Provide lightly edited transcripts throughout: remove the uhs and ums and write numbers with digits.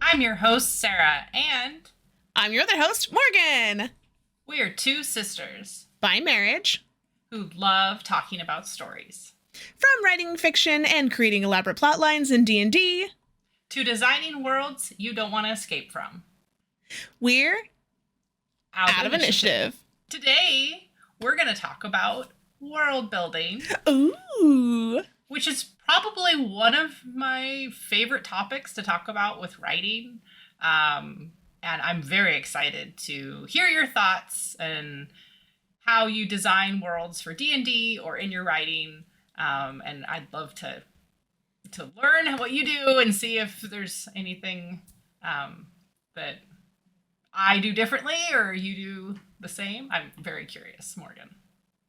I'm your host, Sarah, and I'm your other host, Morgan. we are two sisters By marriage, who love talking about stories, from writing fiction and creating elaborate plot lines in D&D, to designing worlds you don't want to escape from. we're Out out of initiative. Today, we're going to talk about world building, Ooh. which is probably one of my favorite topics to talk about with writing. And I'm very excited to hear your thoughts and how you design worlds for D&D or in your writing. And I'd love to learn what you do and see if there's anything that I do differently or you do the same. I'm very curious, Morgan.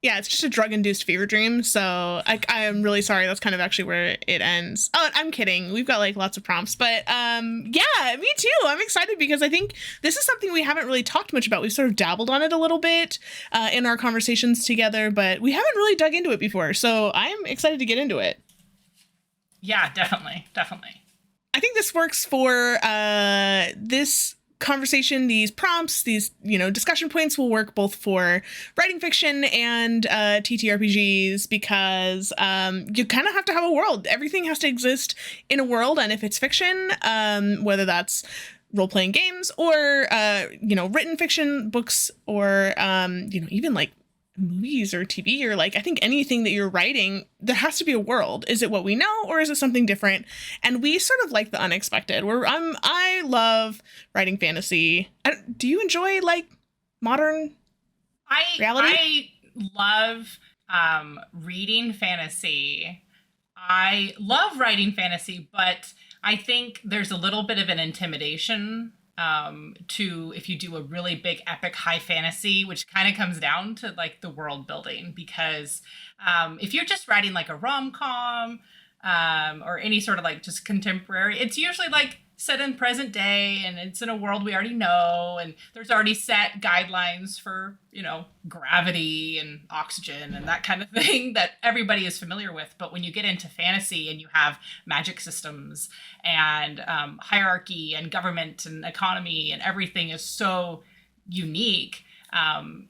Yeah, it's just a drug-induced fever dream, so I am really sorry. That's kind of actually where it ends. Oh, I'm kidding. We've got, lots of prompts. But, yeah, me too. I'm excited because I think this is something we haven't really talked much about. We've sort of dabbled on it a little bit in our conversations together, but we haven't really dug into it before, so I'm excited to get into it. Yeah, definitely. I think this works for this conversation. These prompts, these discussion points will work both for writing fiction and TTRPGs because you kind of have to have a world. Everything has to exist in a world, and if it's fiction, whether that's role-playing games or written fiction books or even movies or TV or I think anything that you're writing, there has to be a world. Is it what we know or is it something different? And we sort of like the unexpected. I love writing fantasy. Do you enjoy modern reality? I love reading fantasy. I love writing fantasy, but I think there's a little bit of an intimidation to if you do a really big epic high fantasy, which kind of comes down to the world building, because if you're just writing a rom-com or any sort of just contemporary, it's usually set in present day and it's in a world we already know, and there's already set guidelines for gravity and oxygen and that kind of thing that everybody is familiar with. But when you get into fantasy and you have magic systems and hierarchy and government and economy and everything is so unique,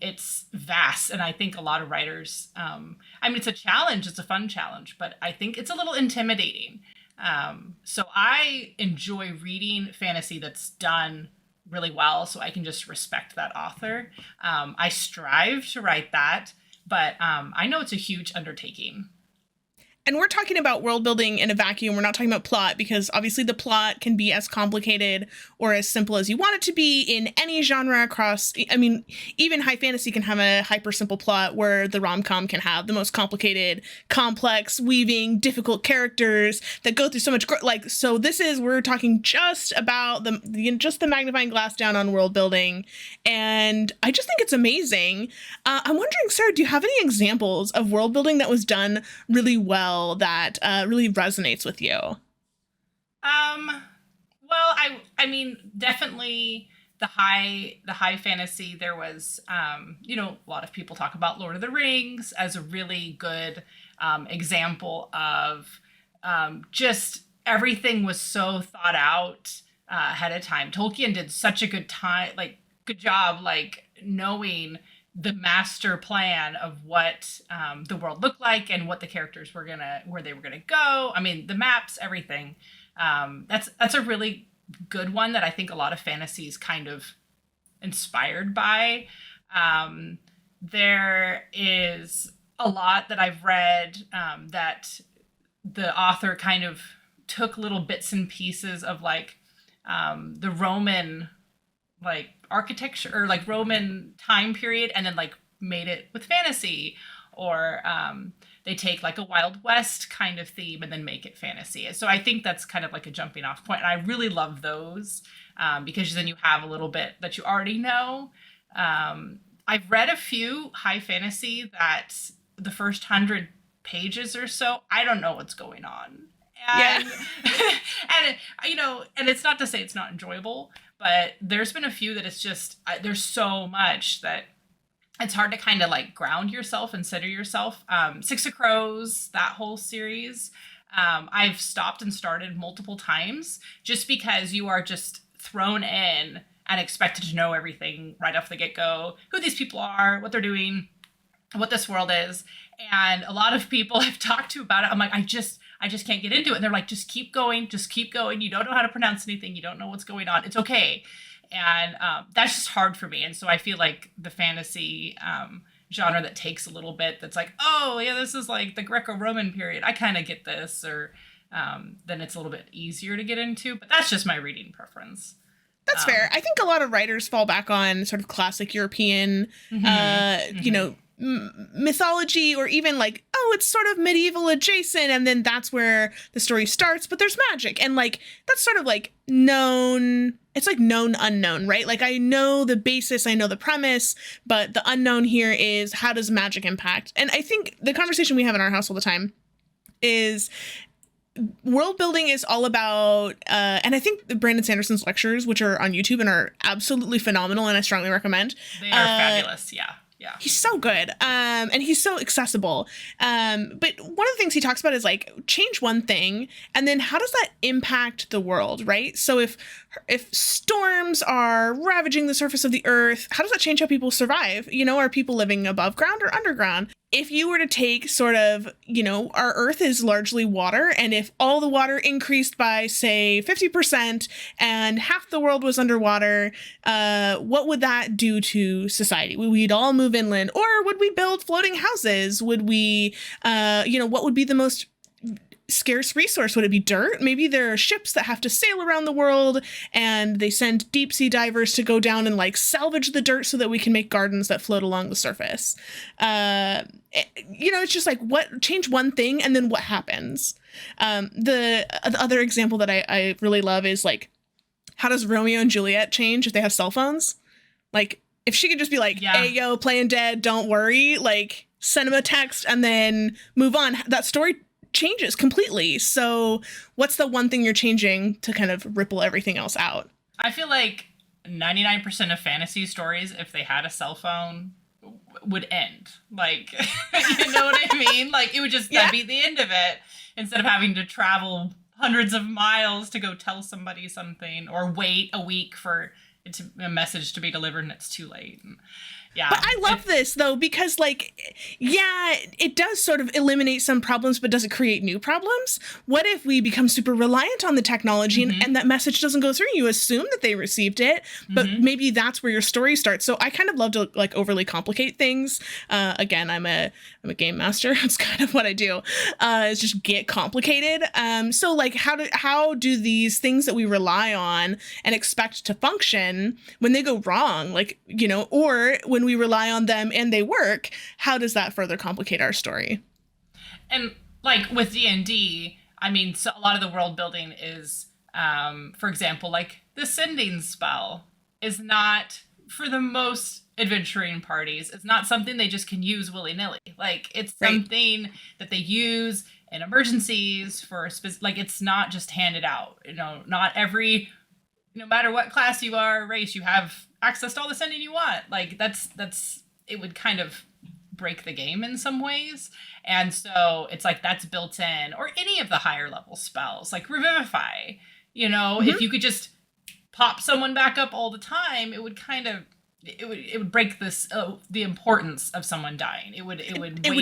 it's vast. And I think a lot of writers, it's a challenge, it's a fun challenge, but I think it's a little intimidating. So I enjoy reading fantasy that's done really well, so I can just respect that author. I strive to write that, but I know it's a huge undertaking. And we're talking about world building in a vacuum. We're not talking about plot, because obviously the plot can be as complicated or as simple as you want it to be in any genre across. Even high fantasy can have a hyper simple plot, where the rom-com can have the most complicated, complex, weaving, difficult characters that go through so much. So we're talking just about just the magnifying glass down on world building. And I just think it's amazing. I'm wondering, Sarah, do you have any examples of world building that was done really well, that really resonates with you? Well, definitely the high fantasy. There was, a lot of people talk about Lord of the Rings as a really good example of just everything was so thought out ahead of time. Tolkien did such a good job, knowing the master plan of what the world looked like and what the characters were where they were gonna go. The maps, everything. That's a really good one that I think a lot of fantasy is kind of inspired by. There is a lot that I've read that the author kind of took little bits and pieces of the Roman architecture or Roman time period, and then made it with fantasy, or they take a Wild West kind of theme and then make it fantasy. So I think that's kind of a jumping off point, and I really love those because then you have a little bit that you already know. I've read a few high fantasy that the first 100 pages or so, I don't know what's going on. And, yeah. and it's not to say it's not enjoyable, but there's been a few that it's just, there's so much that it's hard to kind of ground yourself and center yourself. Six of Crows, that whole series, I've stopped and started multiple times just because you are just thrown in and expected to know everything right off the get-go, who these people are, what they're doing, what this world is. And a lot of people I've talked to about it, I'm like, I just can't get into it. And they're like, just keep going, just keep going. You don't know how to pronounce anything. You don't know what's going on. It's okay. And that's just hard for me. And so I feel like the fantasy genre that takes a little bit, that's like, oh yeah, this is like the Greco-Roman period, I kind of get this, or then it's a little bit easier to get into. But that's just my reading preference. That's fair. I think a lot of writers fall back on sort of classic European, you know, mythology, or even like, oh, it's sort of medieval adjacent, and then that's where the story starts, but there's magic, and like that's sort of like known, it's like known unknown, right? Like I know the basis, I know the premise, but the unknown here is how does magic impact. And I think the conversation we have in our house all the time is world building is all about, and I think Brandon Sanderson's lectures, which are on YouTube and are absolutely phenomenal, and I strongly recommend. They are fabulous. Yeah. Yeah. He's so good. And he's so accessible. But one of the things he talks about is like change one thing, and then how does that impact the world, right? So if storms are ravaging the surface of the earth, how does that change how people survive? You know, are people living above ground or underground? If you were to take sort of, you know, our earth is largely water, and if all the water increased by, say, 50% and half the world was underwater, what would that do to society? Would we all move inland, or would we build floating houses? Would we, you know, what would be the most scarce resource? Would it be dirt? Maybe there are ships that have to sail around the world, and they send deep sea divers to go down and like salvage the dirt so that we can make gardens that float along the surface. You know, it's just like, what, change one thing and then what happens? The other example that I really love is like, how does Romeo and Juliet change if they have cell phones? Like, if she could just be like, hey, yo, playing dead, don't worry, like send him a text and then move on, that story changes completely. So what's the one thing you're changing to kind of ripple everything else out? I feel like 99% of fantasy stories, if they had a cell phone, would end. Like, you know what I mean? Like, it would just that'd be the end of it, instead of having to travel hundreds of miles to go tell somebody something, or wait a week for a message to be delivered and it's too late. Yeah. But I love this, though, because, like, yeah, it does sort of eliminate some problems, but does it create new problems? What if we become super reliant on the technology and that message doesn't go through? You assume that they received it, but maybe that's where your story starts. So I kind of love to, like, overly complicate things. Again, I'm a game master. It's kind of what I do, is just get complicated. So, like, how do these things that we rely on and expect to function, when they go wrong, like, you know, or when we rely on them and they work, how does that further complicate our story? And like with D&D, I mean, so a lot of the world building is, for example, like the sending spell is not, for the most adventuring parties, it's not something they just can use willy-nilly. Like, it's something that they use in emergencies for a like, it's not just handed out. You know, not every, no matter what class you are, race, you have access to all the sending you want. Like, that's it would kind of break the game in some ways. And so it's like, that's built in. Or any of the higher level spells, like Revivify, you know, if you could just pop someone back up all the time, it would kind of, it would break this, the importance of someone dying. It would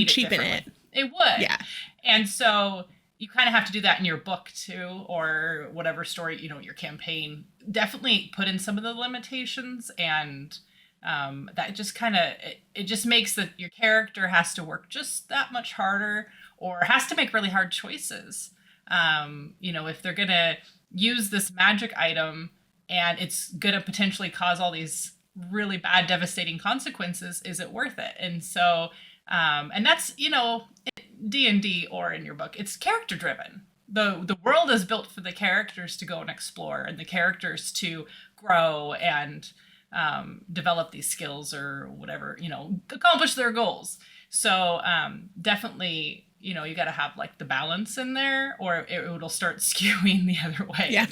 cheapen it. It would. Yeah. And so you kind of have to do that in your book too, or whatever story, you know, your campaign. Definitely put in some of the limitations, and that just kind of, it just makes that your character has to work just that much harder, or has to make really hard choices. You know, if they're going to use this magic item and it's going to potentially cause all these really bad, devastating consequences, is it worth it? And so, and that's, you know, D&D or in your book, it's character driven. The world is built for the characters to go and explore, and the characters to grow and develop these skills, or whatever, you know, accomplish their goals. So definitely, you know, you got to have like the balance in there, or it'll start skewing the other way. Yeah.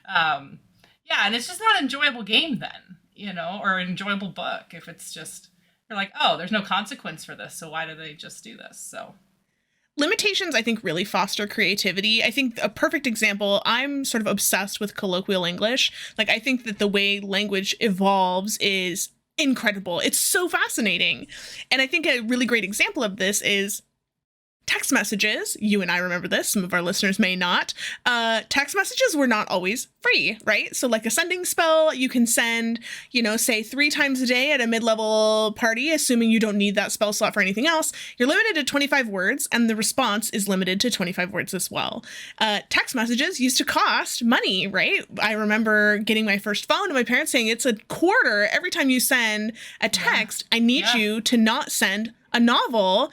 And it's just not an enjoyable game then, you know, or an enjoyable book if it's just, you're like, oh, there's no consequence for this, so why do they just do this? So limitations, I think, really foster creativity. I think a perfect example, I'm sort of obsessed with colloquial English. Like, I think that the way language evolves is incredible. It's so fascinating. And I think a really great example of this is text messages. You and I remember this. Some of our listeners may not. Text messages were not always free, right? So like a sending spell, you can send, say 3 times a day at a mid-level party, assuming you don't need that spell slot for anything else. You're limited to 25 words, and the response is limited to 25 words as well. Text messages used to cost money, right? I remember getting my first phone and my parents saying it's $0.25 every time you send a text. I need you to not send a novel,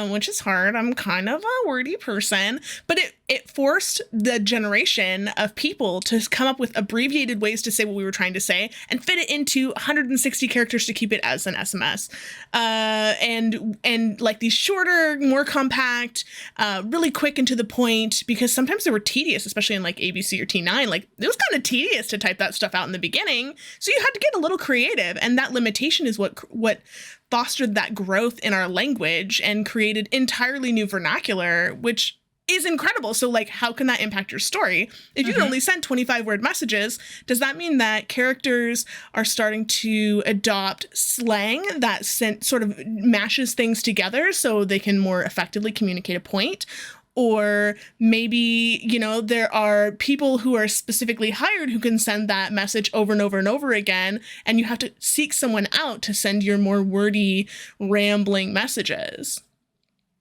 which is hard. I'm kind of a wordy person, but it forced the generation of people to come up with abbreviated ways to say what we were trying to say and fit it into 160 characters to keep it as an SMS. And like these shorter, more compact, really quick and to the point, because sometimes they were tedious, especially in like ABC or T9. Like it was kind of tedious to type that stuff out in the beginning. So you had to get a little creative, and that limitation is what fostered that growth in our language and created entirely new vernacular, which is incredible. So like, how can that impact your story? If you can only send 25-word messages, does that mean that characters are starting to adopt slang that sort of mashes things together so they can more effectively communicate a point? Or maybe, there are people who are specifically hired who can send that message over and over and over again, and you have to seek someone out to send your more wordy, rambling messages.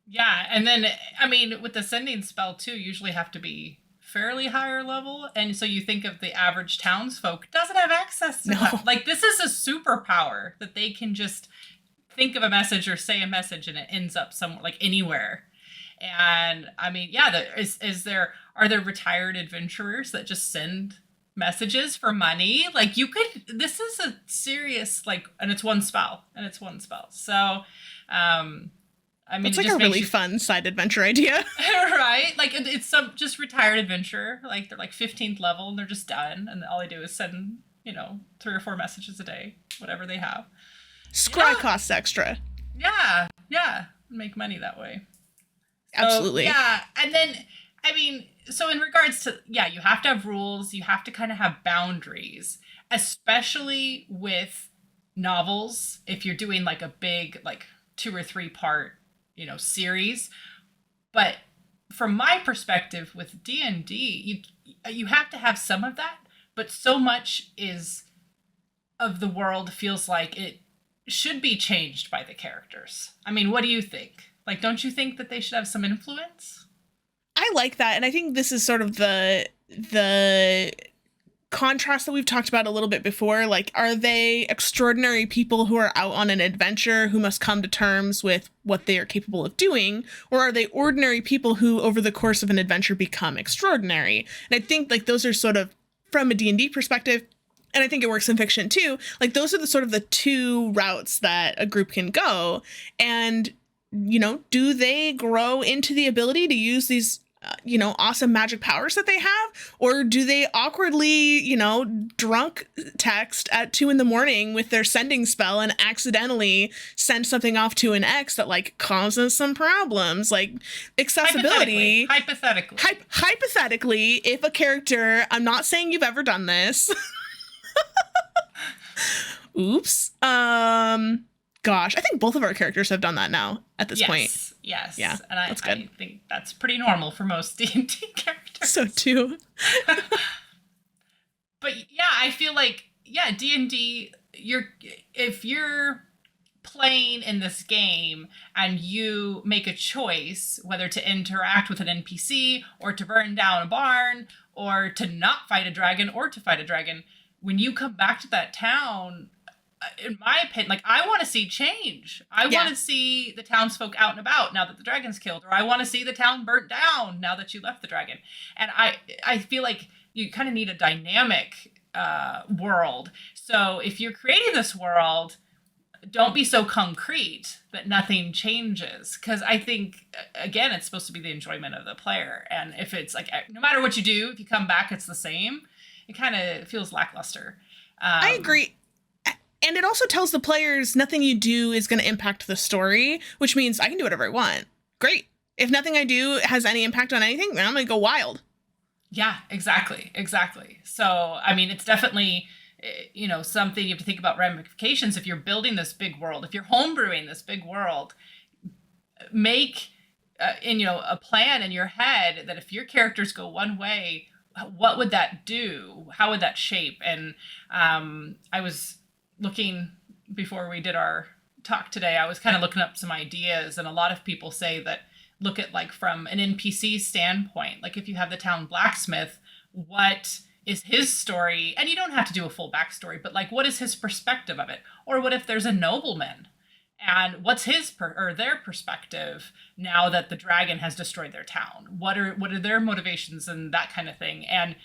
Yeah, and then, I mean, with the sending spell, too, usually have to be fairly higher level, and so you think of the average townsfolk doesn't have access to that. Like, this is a superpower that they can just think of a message or say a message, and it ends up somewhere, like anywhere. And I mean, yeah, are there retired adventurers that just send messages for money? Like this is a serious, and it's one spell. So, I mean, it's like a really fun side adventure idea. Right? Like it's some just retired adventurer, like they're like 15th level and they're just done. And all they do is send, 3 or 4 messages a day, whatever they have. Scry costs extra. Yeah. Make money that way. Absolutely. Yeah. And then, I mean, so in regards to, you have to have rules. You have to kind of have boundaries, especially with novels. If you're doing like a big, 2 or 3 part, series. But from my perspective with D&D, you have to have some of that, but so much of the world feels like it should be changed by the characters. I mean, what do you think? Like, don't you think that they should have some influence? I like that. And I think this is sort of the contrast that we've talked about a little bit before. Like, are they extraordinary people who are out on an adventure who must come to terms with what they are capable of doing? Or are they ordinary people who, over the course of an adventure, become extraordinary? And I think, those are sort of, from a D&D perspective, and I think it works in fiction too, those are the sort of the 2 routes that a group can go. And do they grow into the ability to use these, awesome magic powers that they have? Or do they awkwardly, drunk text at 2 a.m. with their sending spell and accidentally send something off to an ex that causes some problems? Like accessibility. Hypothetically, if a character, I'm not saying you've ever done this. Oops. Gosh, I think both of our characters have done that now at this point. Yes. Yeah, and I think that's pretty normal for most D&D characters. So too. But yeah, I feel like, D&D, if you're playing in this game and you make a choice whether to interact with an NPC or to burn down a barn or to not fight a dragon or to fight a dragon, when you come back to that town, in my opinion, I want to see change. I want to see the townsfolk out and about now that the dragon's killed, or I want to see the town burnt down now that you left the dragon. And I feel like you kind of need a dynamic world. So if you're creating this world, don't be so concrete that nothing changes. Because I think, again, it's supposed to be the enjoyment of the player. And if it's no matter what you do, if you come back, it's the same, it kind of feels lackluster. I agree. And it also tells the players nothing you do is going to impact the story, which means I can do whatever I want. Great. If nothing I do has any impact on anything, then I'm going to go wild. Yeah, exactly. So, I mean, it's definitely, something you have to think about ramifications. If you're building this big world, if you're homebrewing this big world, make, a plan in your head that if your characters go one way, what would that do? How would that shape? And I was looking before we did our talk today, I was kind of looking up some ideas, and a lot of people say that look at like from an NPC standpoint, like if you have the town blacksmith, what is his story? And you don't have to do a full backstory, but like what is his perspective of it? Or what if there's a nobleman? And what's his or their perspective now that the dragon has destroyed their town? What are their motivations and that kind of thing? And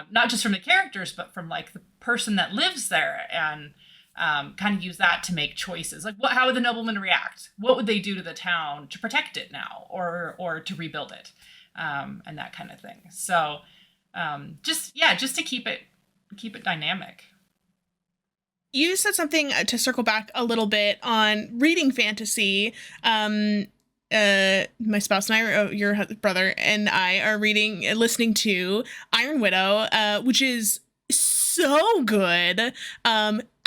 not just from the characters, but from like the person that lives there, and kind of use that to make choices. Like how would the nobleman react? What would they do to the town to protect it now, or to rebuild it, and that kind of thing. So just to keep it dynamic. You said something to circle back a little bit on reading fantasy. My spouse and I, your brother and I, are listening to Iron Widow, which is so good.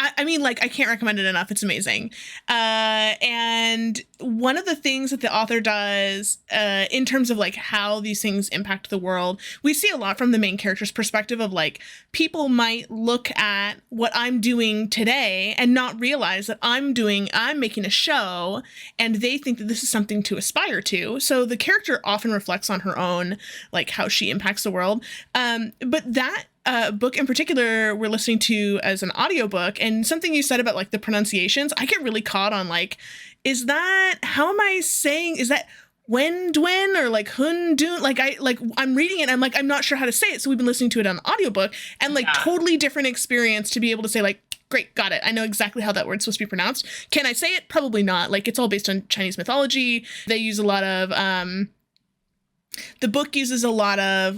I mean, like, I can't recommend it enough. It's amazing. And one of the things that the author does in terms of like how these things impact the world, we see a lot from the main character's perspective of like, people might look at what I'm doing today and not realize that I'm making a show, and they think that this is something to aspire to. So the character often reflects on her own, like how she impacts the world. But that book in particular we're listening to as an audiobook, and something you said about like the pronunciations, I get really caught on like, how am I saying, is that Wendwin or like Hundun? I'm reading it and I'm like, I'm not sure how to say it. So we've been listening to it on audiobook, and like totally different experience to be able to say like, great, got it. I know exactly how that word's supposed to be pronounced. Can I say it? Probably not. Like, it's all based on Chinese mythology. They use a lot of the book uses a lot of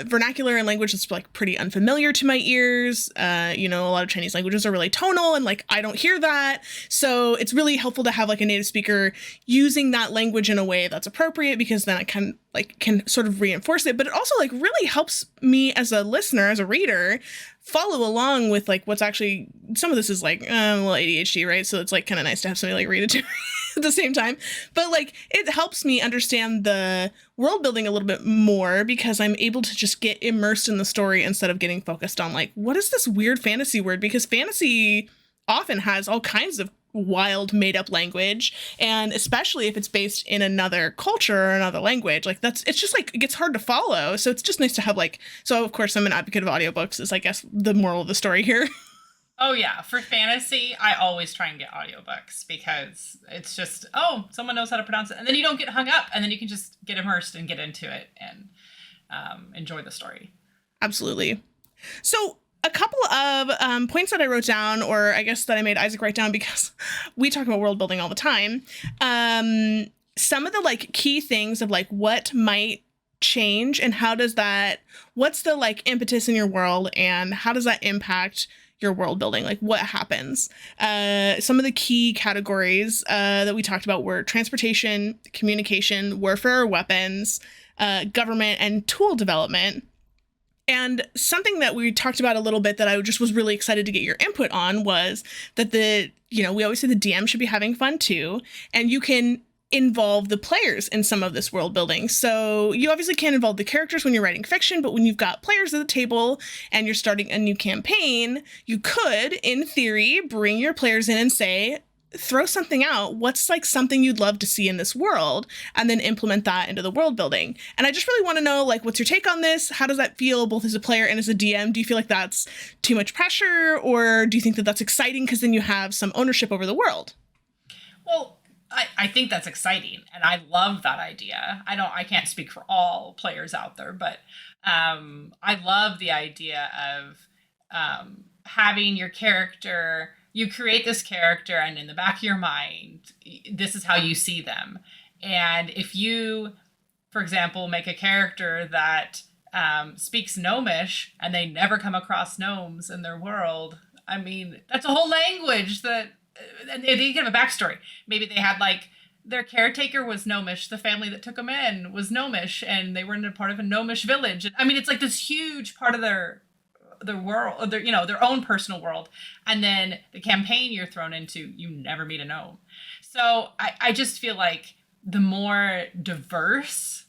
vernacular and language that's like pretty unfamiliar to my ears. A lot of Chinese languages are really tonal, and like I don't hear that. So it's really helpful to have like a native speaker using that language in a way that's appropriate, because then I can sort of reinforce it. But it also like really helps me as a listener, as a reader, follow along with like what's actually, some of this is like ADHD, right? So it's like kind of nice to have somebody like read it to me at the same time. But like it helps me understand the world building a little bit more, because I'm able to just get immersed in the story instead of getting focused on like, what is this weird fantasy word? Because fantasy often has all kinds of wild made up language, and especially if it's based in another culture or another language, like it's just like it gets hard to follow. So it's just nice to have like, so of course I'm an advocate of audiobooks, is I guess the moral of the story here. Oh yeah, for fantasy I always try and get audiobooks, because it's just, someone knows how to pronounce it, and then you don't get hung up, and then you can just get immersed and get into it and enjoy the story. Absolutely. So a couple of points that I wrote down, or I guess that I made Isaac write down, because we talk about world building all the time. Some of the like key things of like what might change, and what's the like impetus in your world, and how does that impact your world building? Like what happens? Some of the key categories that we talked about were transportation, communication, warfare or weapons, government, and tool development. And something that we talked about a little bit that I just was really excited to get your input on was that we always say the DM should be having fun too, and you can involve the players in some of this world building. So you obviously can't involve the characters when you're writing fiction, but when you've got players at the table and you're starting a new campaign, you could, in theory, bring your players in and say, throw something out. What's like something you'd love to see in this world, and then implement that into the world building. And I just really want to know, like, what's your take on this? How does that feel both as a player and as a DM? Do you feel like that's too much pressure, or do you think that that's exciting because then you have some ownership over the world? Well, I think that's exciting, and I love that idea. I can't speak for all players out there, but I love the idea of having your character. You create this character, and in the back of your mind, this is how you see them. And if you, for example, make a character that speaks Gnomish, and they never come across gnomes in their world, I mean, that's a whole language that, and they can have a backstory. Maybe they had like their caretaker was gnomish. The family that took them in was gnomish, and they were in a part of a gnomish village. I mean, it's like this huge part of their world, their, you know, their own personal world. And then the campaign you're thrown into, you never meet a gnome. So I just feel like the more diverse,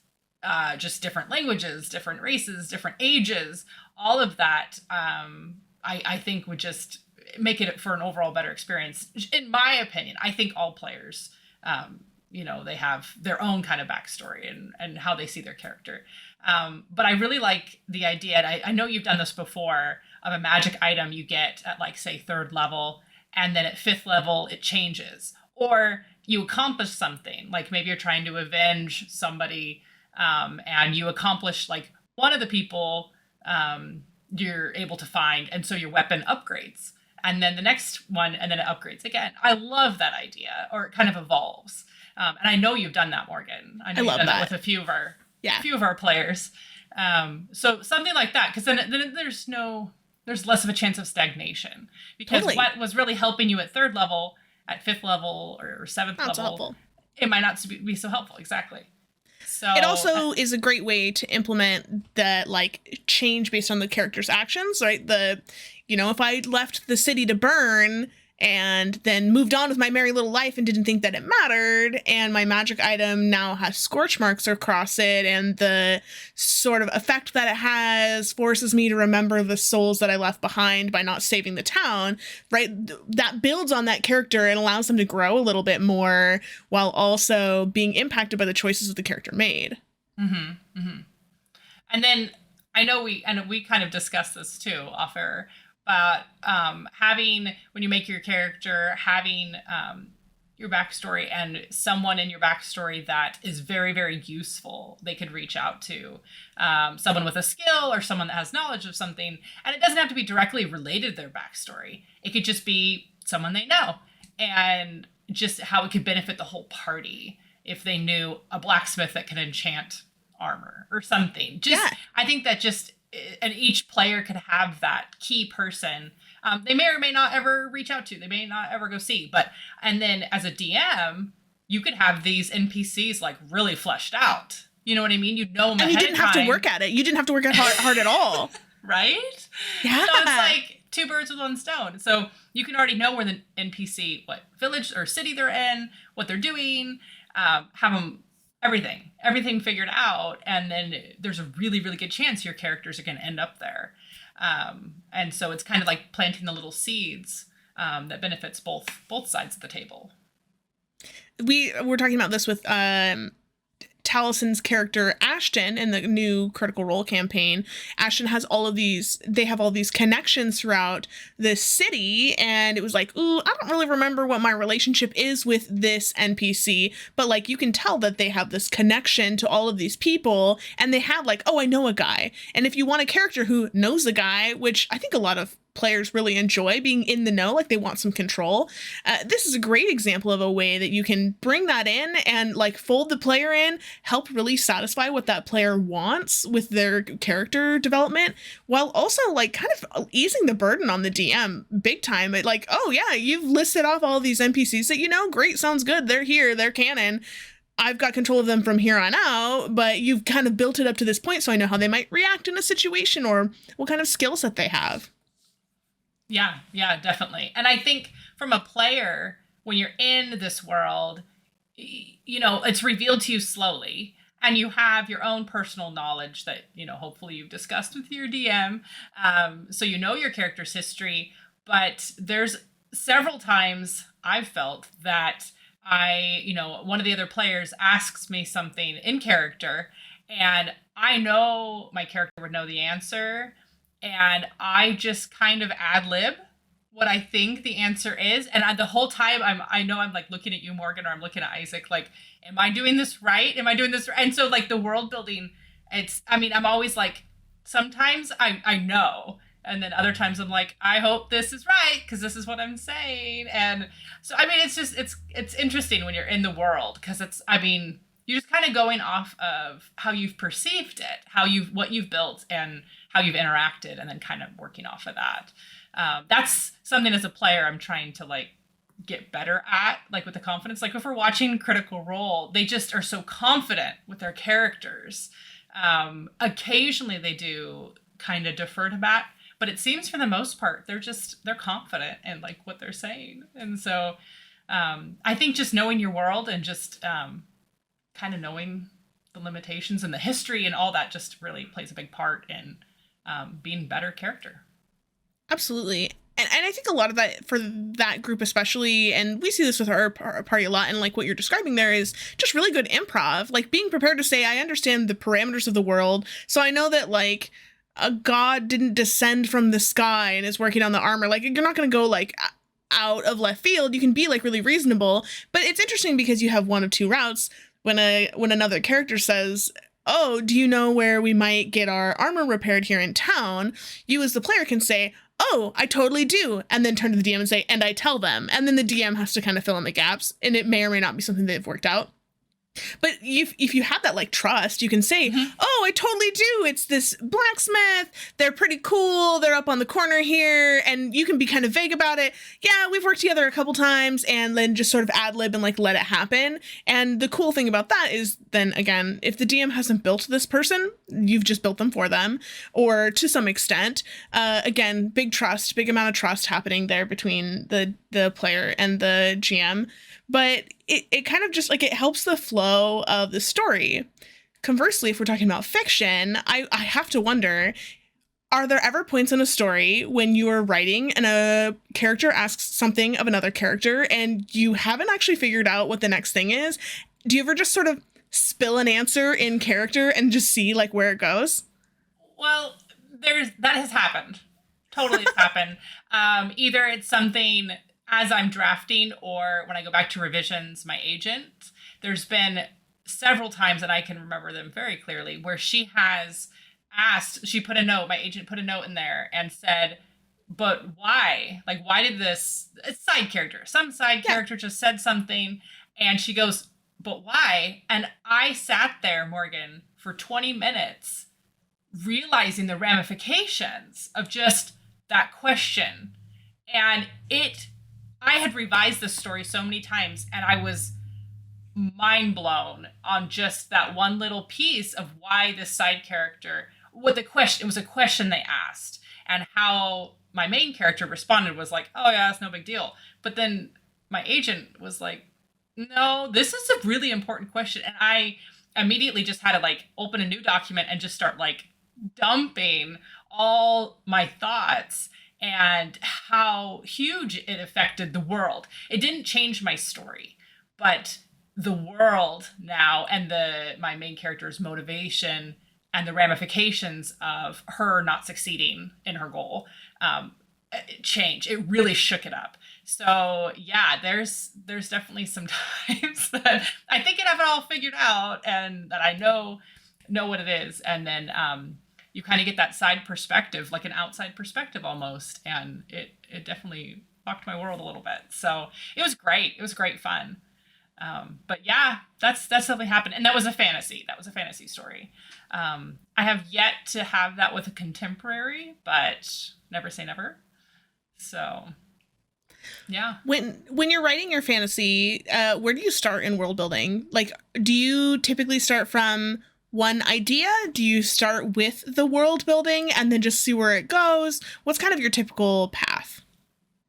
just different languages, different races, different ages, all of that, I think would just make it for an overall better experience. In my opinion, I think all players, you know, they have their own kind of backstory and how they see their character. But I really like the idea, and I know you've done this before, of a magic item you get at, like, say, 3rd level, and then at 5th level it changes. Or you accomplish something, like maybe you're trying to avenge somebody, and you accomplish, like, one of the people you're able to find, and so your weapon upgrades. And then the next one, and then it upgrades again. I love that idea, or it kind of evolves. And I know you've done that, Morgan. I know you've done that with a few of our players. So something like that, because then there's less of a chance of stagnation. Because what was really helping you at 3rd level, at 5th level, or 7th level, helpful. It might not be so helpful. Exactly. So it also is a great way to implement that, like, change based on the character's actions, right? If I left the city to burn and then moved on with my merry little life and didn't think that it mattered, and my magic item now has scorch marks across it, and the sort of effect that it has forces me to remember the souls that I left behind by not saving the town, right? That builds on that character and allows them to grow a little bit more while also being impacted by the choices that the character made. Mm-hmm. Mm-hmm. And then I know we kind of discussed this too off air, but having, when you make your character, having your backstory and someone in your backstory that is very, very useful, they could reach out to, someone with a skill or someone that has knowledge of something. And it doesn't have to be directly related to their backstory. It could just be someone they know, and just how it could benefit the whole party if they knew a blacksmith that can enchant armor or something. I think that just, and each player could have that key person they may or may not ever reach out to, they may not ever go see, and then as a DM, you could have these NPCs, like, really fleshed out. You know what I mean? You know them ahead of time. And you didn't have to work at it. You didn't have to work hard at all. Right? Yeah. So it's like 2 birds with 1 stone. So you can already know where the NPC, what village or city they're in, what they're doing, have them everything figured out, and then there's a really, really good chance your characters are going to end up there. And so it's kind of like planting the little seeds that benefits both sides of the table. We were talking about this with Talison's character Ashton in the new Critical Role campaign. Ashton has all these connections throughout the city, and it was like, ooh, I don't really remember what my relationship is with this NPC, but, like, you can tell that they have this connection to all of these people, and they have, like, oh, I know a guy. And if you want a character who knows a guy, which I think a lot of players really enjoy being in the know, like, they want some control. This is a great example of a way that you can bring that in and, like, fold the player in, help really satisfy what that player wants with their character development, while also, like, kind of easing the burden on the DM big time. Like, oh yeah, you've listed off all these NPCs that you know, great, sounds good, they're here, they're canon. I've got control of them from here on out, but you've kind of built it up to this point, so I know how they might react in a situation or what kind of skill set they have. Yeah, definitely. And I think from a player, when you're in this world, you know, it's revealed to you slowly, and you have your own personal knowledge that, you know, hopefully you've discussed with your DM. So you know your character's history, but there's several times I've felt that one of the other players asks me something in character, and I know my character would know the answer, and I just kind of ad-lib what I think the answer is. And the whole time I'm like looking at you, Morgan, or I'm looking at Isaac, like, am I doing this right? Am I doing this right? And so, like, the world building, I'm always like, sometimes I know. And then other times I'm like, I hope this is right, because this is what I'm saying. And so, it's interesting when you're in the world, because you're just kind of going off of how you've perceived it, what you've built, and how you've interacted, and then kind of working off of that. That's something as a player I'm trying to, like, get better at, like with the confidence. Like if we're watching Critical Role, they just are so confident with their characters. Occasionally they do kind of defer to Matt, but it seems for the most part they're confident in like what they're saying. And so I think just knowing your world and just kind of knowing the limitations and the history and all that just really plays a big part in being a better character. Absolutely. And I think a lot of that for that group especially, and we see this with our party a lot, and like what you're describing there is just really good improv, like being prepared to say, I understand the parameters of the world, so I know that like a god didn't descend from the sky and is working on the armor. Like you're not going to go like out of left field. You can be like really reasonable, but it's interesting because you have one of two routes. When another character says, oh, do you know where we might get our armor repaired here in town? You as the player can say, oh, I totally do. And then turn to the DM and say, and I tell them. And then the DM has to kind of fill in the gaps. And it may or may not be something they've worked out. But if you have that like trust, you can say, oh, I totally do. It's this blacksmith. They're pretty cool. They're up on the corner here. And you can be kind of vague about it. Yeah, we've worked together a couple times, and then just sort of ad lib and like let it happen. And the cool thing about that is then again, if the DM hasn't built this person, you've just built them for them, or to some extent. Again, big amount of trust happening there between the player and the GM. But it kind of just like it helps the flow of the story. Conversely, if we're talking about fiction, I have to wonder, are there ever points in a story when you are writing and a character asks something of another character and you haven't actually figured out what the next thing is? Do you ever just sort of spill an answer in character and just see like where it goes? Well, that has happened. Totally has happened. Either it's something as I'm drafting or when I go back to revisions, my agent, there's been several times that I can remember them very clearly where she has asked, my agent put a note in there and said, but why? Like, why did this, it's some side character just said something, and she goes, but why? And I sat there, Morgan, for 20 minutes realizing the ramifications of just that question. And I had revised this story so many times, and I was mind blown on just that one little piece of why this side character, it was a question they asked, and how my main character responded was like, oh yeah, that's no big deal. But then my agent was like, no, this is a really important question. And I immediately just had to like open a new document and just start like dumping all my thoughts and how huge it affected the world. It didn't change my story, but the world now and my main character's motivation and the ramifications of her not succeeding in her goal change. It really shook it up. So yeah, there's definitely some times that I think I have it all figured out and that I know what it is, and then you kind of get that side perspective, like an outside perspective almost. And it definitely rocked my world a little bit. So it was great. It was great fun. But yeah, that's definitely happened. And that was a fantasy story. I have yet to have that with a contemporary, but never say never. So yeah. When you're writing your fantasy, where do you start in world building? Like, do you typically start from one idea? Do you start with the world building and then just see where it goes? What's kind of your typical path?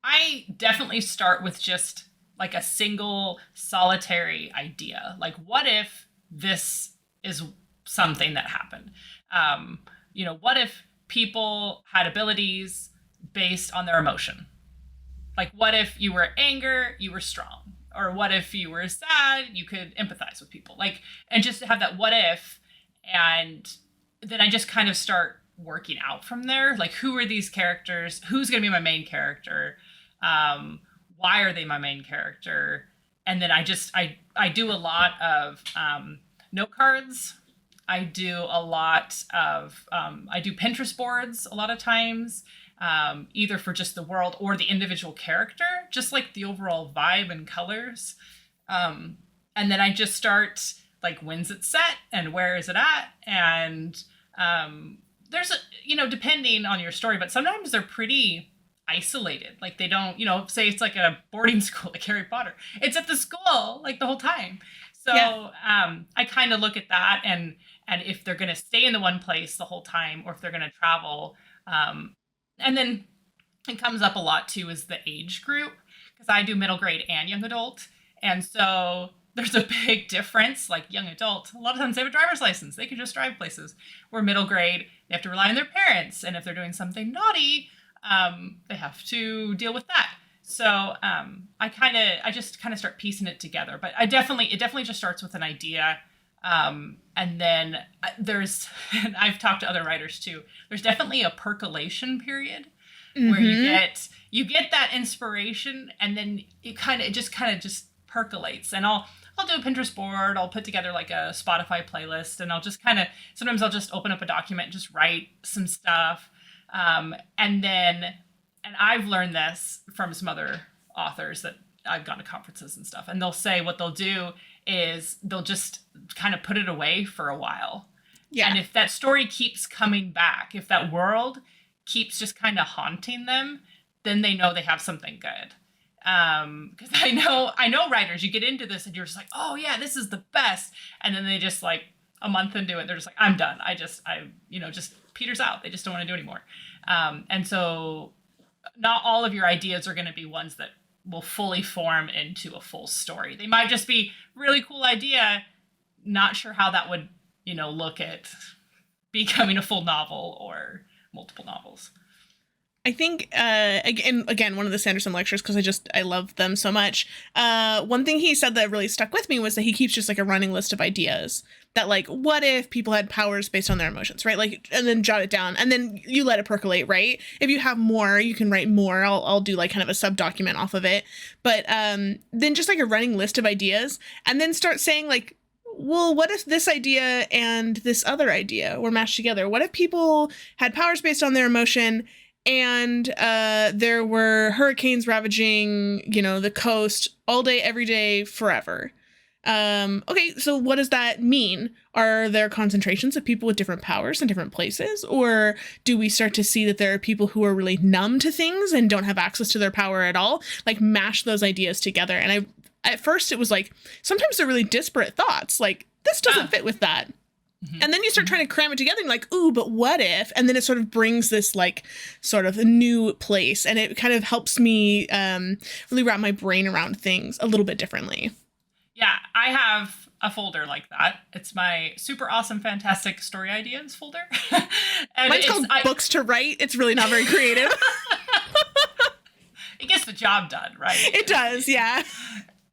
I definitely start with just like a single solitary idea. Like, what if this is something that happened? What if people had abilities based on their emotion? Like, what if you were anger, you were strong? Or what if you were sad, you could empathize with people? Like, and just have that what if. And then I just kind of start working out from there. Like, who are these characters? Who's going to be my main character? Why are they my main character? And then I do a lot of note cards. I do a lot of, I do Pinterest boards a lot of times, either for just the world or the individual character, just like the overall vibe and colors. And then I just start like, when's it set and where is it at? And there's depending on your story, but sometimes they're pretty isolated. Like they don't, say it's like a boarding school like Harry Potter. It's at the school like the whole time. So I kind of look at that, and if they're going to stay in the one place the whole time, or if they're going to travel, and then it comes up a lot too is the age group, because I do middle grade and young adult, and so there's a big difference. Like young adult, a lot of times they have a driver's license, they can just drive places. Where middle grade, they have to rely on their parents, and if they're doing something naughty, they have to deal with that. So I just kind of start piecing it together. But it definitely just starts with an idea. And then and I've talked to other writers too, there's definitely a percolation period where you get that inspiration, and then it just percolates. And I'll do a Pinterest board, I'll put together like a Spotify playlist, and I'll just sometimes I'll just open up a document and just write some stuff. And I've learned this from some other authors that I've gone to conferences and stuff, and they'll say what they'll do is they'll just kind of put it away for a while. Yeah. And if that story keeps coming back, if that world keeps just kind of haunting them, then they know they have something good. Because I know writers, you get into this and you're just like, oh yeah, this is the best. And then they just like a month into it, they're just like, I'm done. Just peters out. They just don't want to do anymore. And so not all of your ideas are going to be ones that will fully form into a full story. They might just be really cool idea, not sure how that would, look at becoming a full novel or multiple novels. I think, again, one of the Sanderson lectures, because I love them so much. One thing he said that really stuck with me was that he keeps just like a running list of ideas that like, what if people had powers based on their emotions, right? Like, and then jot it down, and then you let it percolate, right? If you have more, you can write more. I'll do like kind of a sub document off of it. But then just like a running list of ideas, and then start saying like, well, what if this idea and this other idea were mashed together? What if people had powers based on their emotion, and there were hurricanes ravaging, the coast all day, every day, forever? Okay, so what does that mean? Are there concentrations of people with different powers in different places? Or do we start to see that there are people who are really numb to things and don't have access to their power at all? Like, mash those ideas together. And at first it was like, sometimes they're really disparate thoughts. Like, this doesn't fit with that. Mm-hmm. And then you start trying to cram it together and like, ooh, but what if? And then it sort of brings this like sort of a new place. And it kind of helps me really wrap my brain around things a little bit differently. Yeah, I have a folder like that. It's my super awesome, fantastic story ideas folder. And mine's called books to write. It's really not very creative. It gets the job done, right? It does, yeah.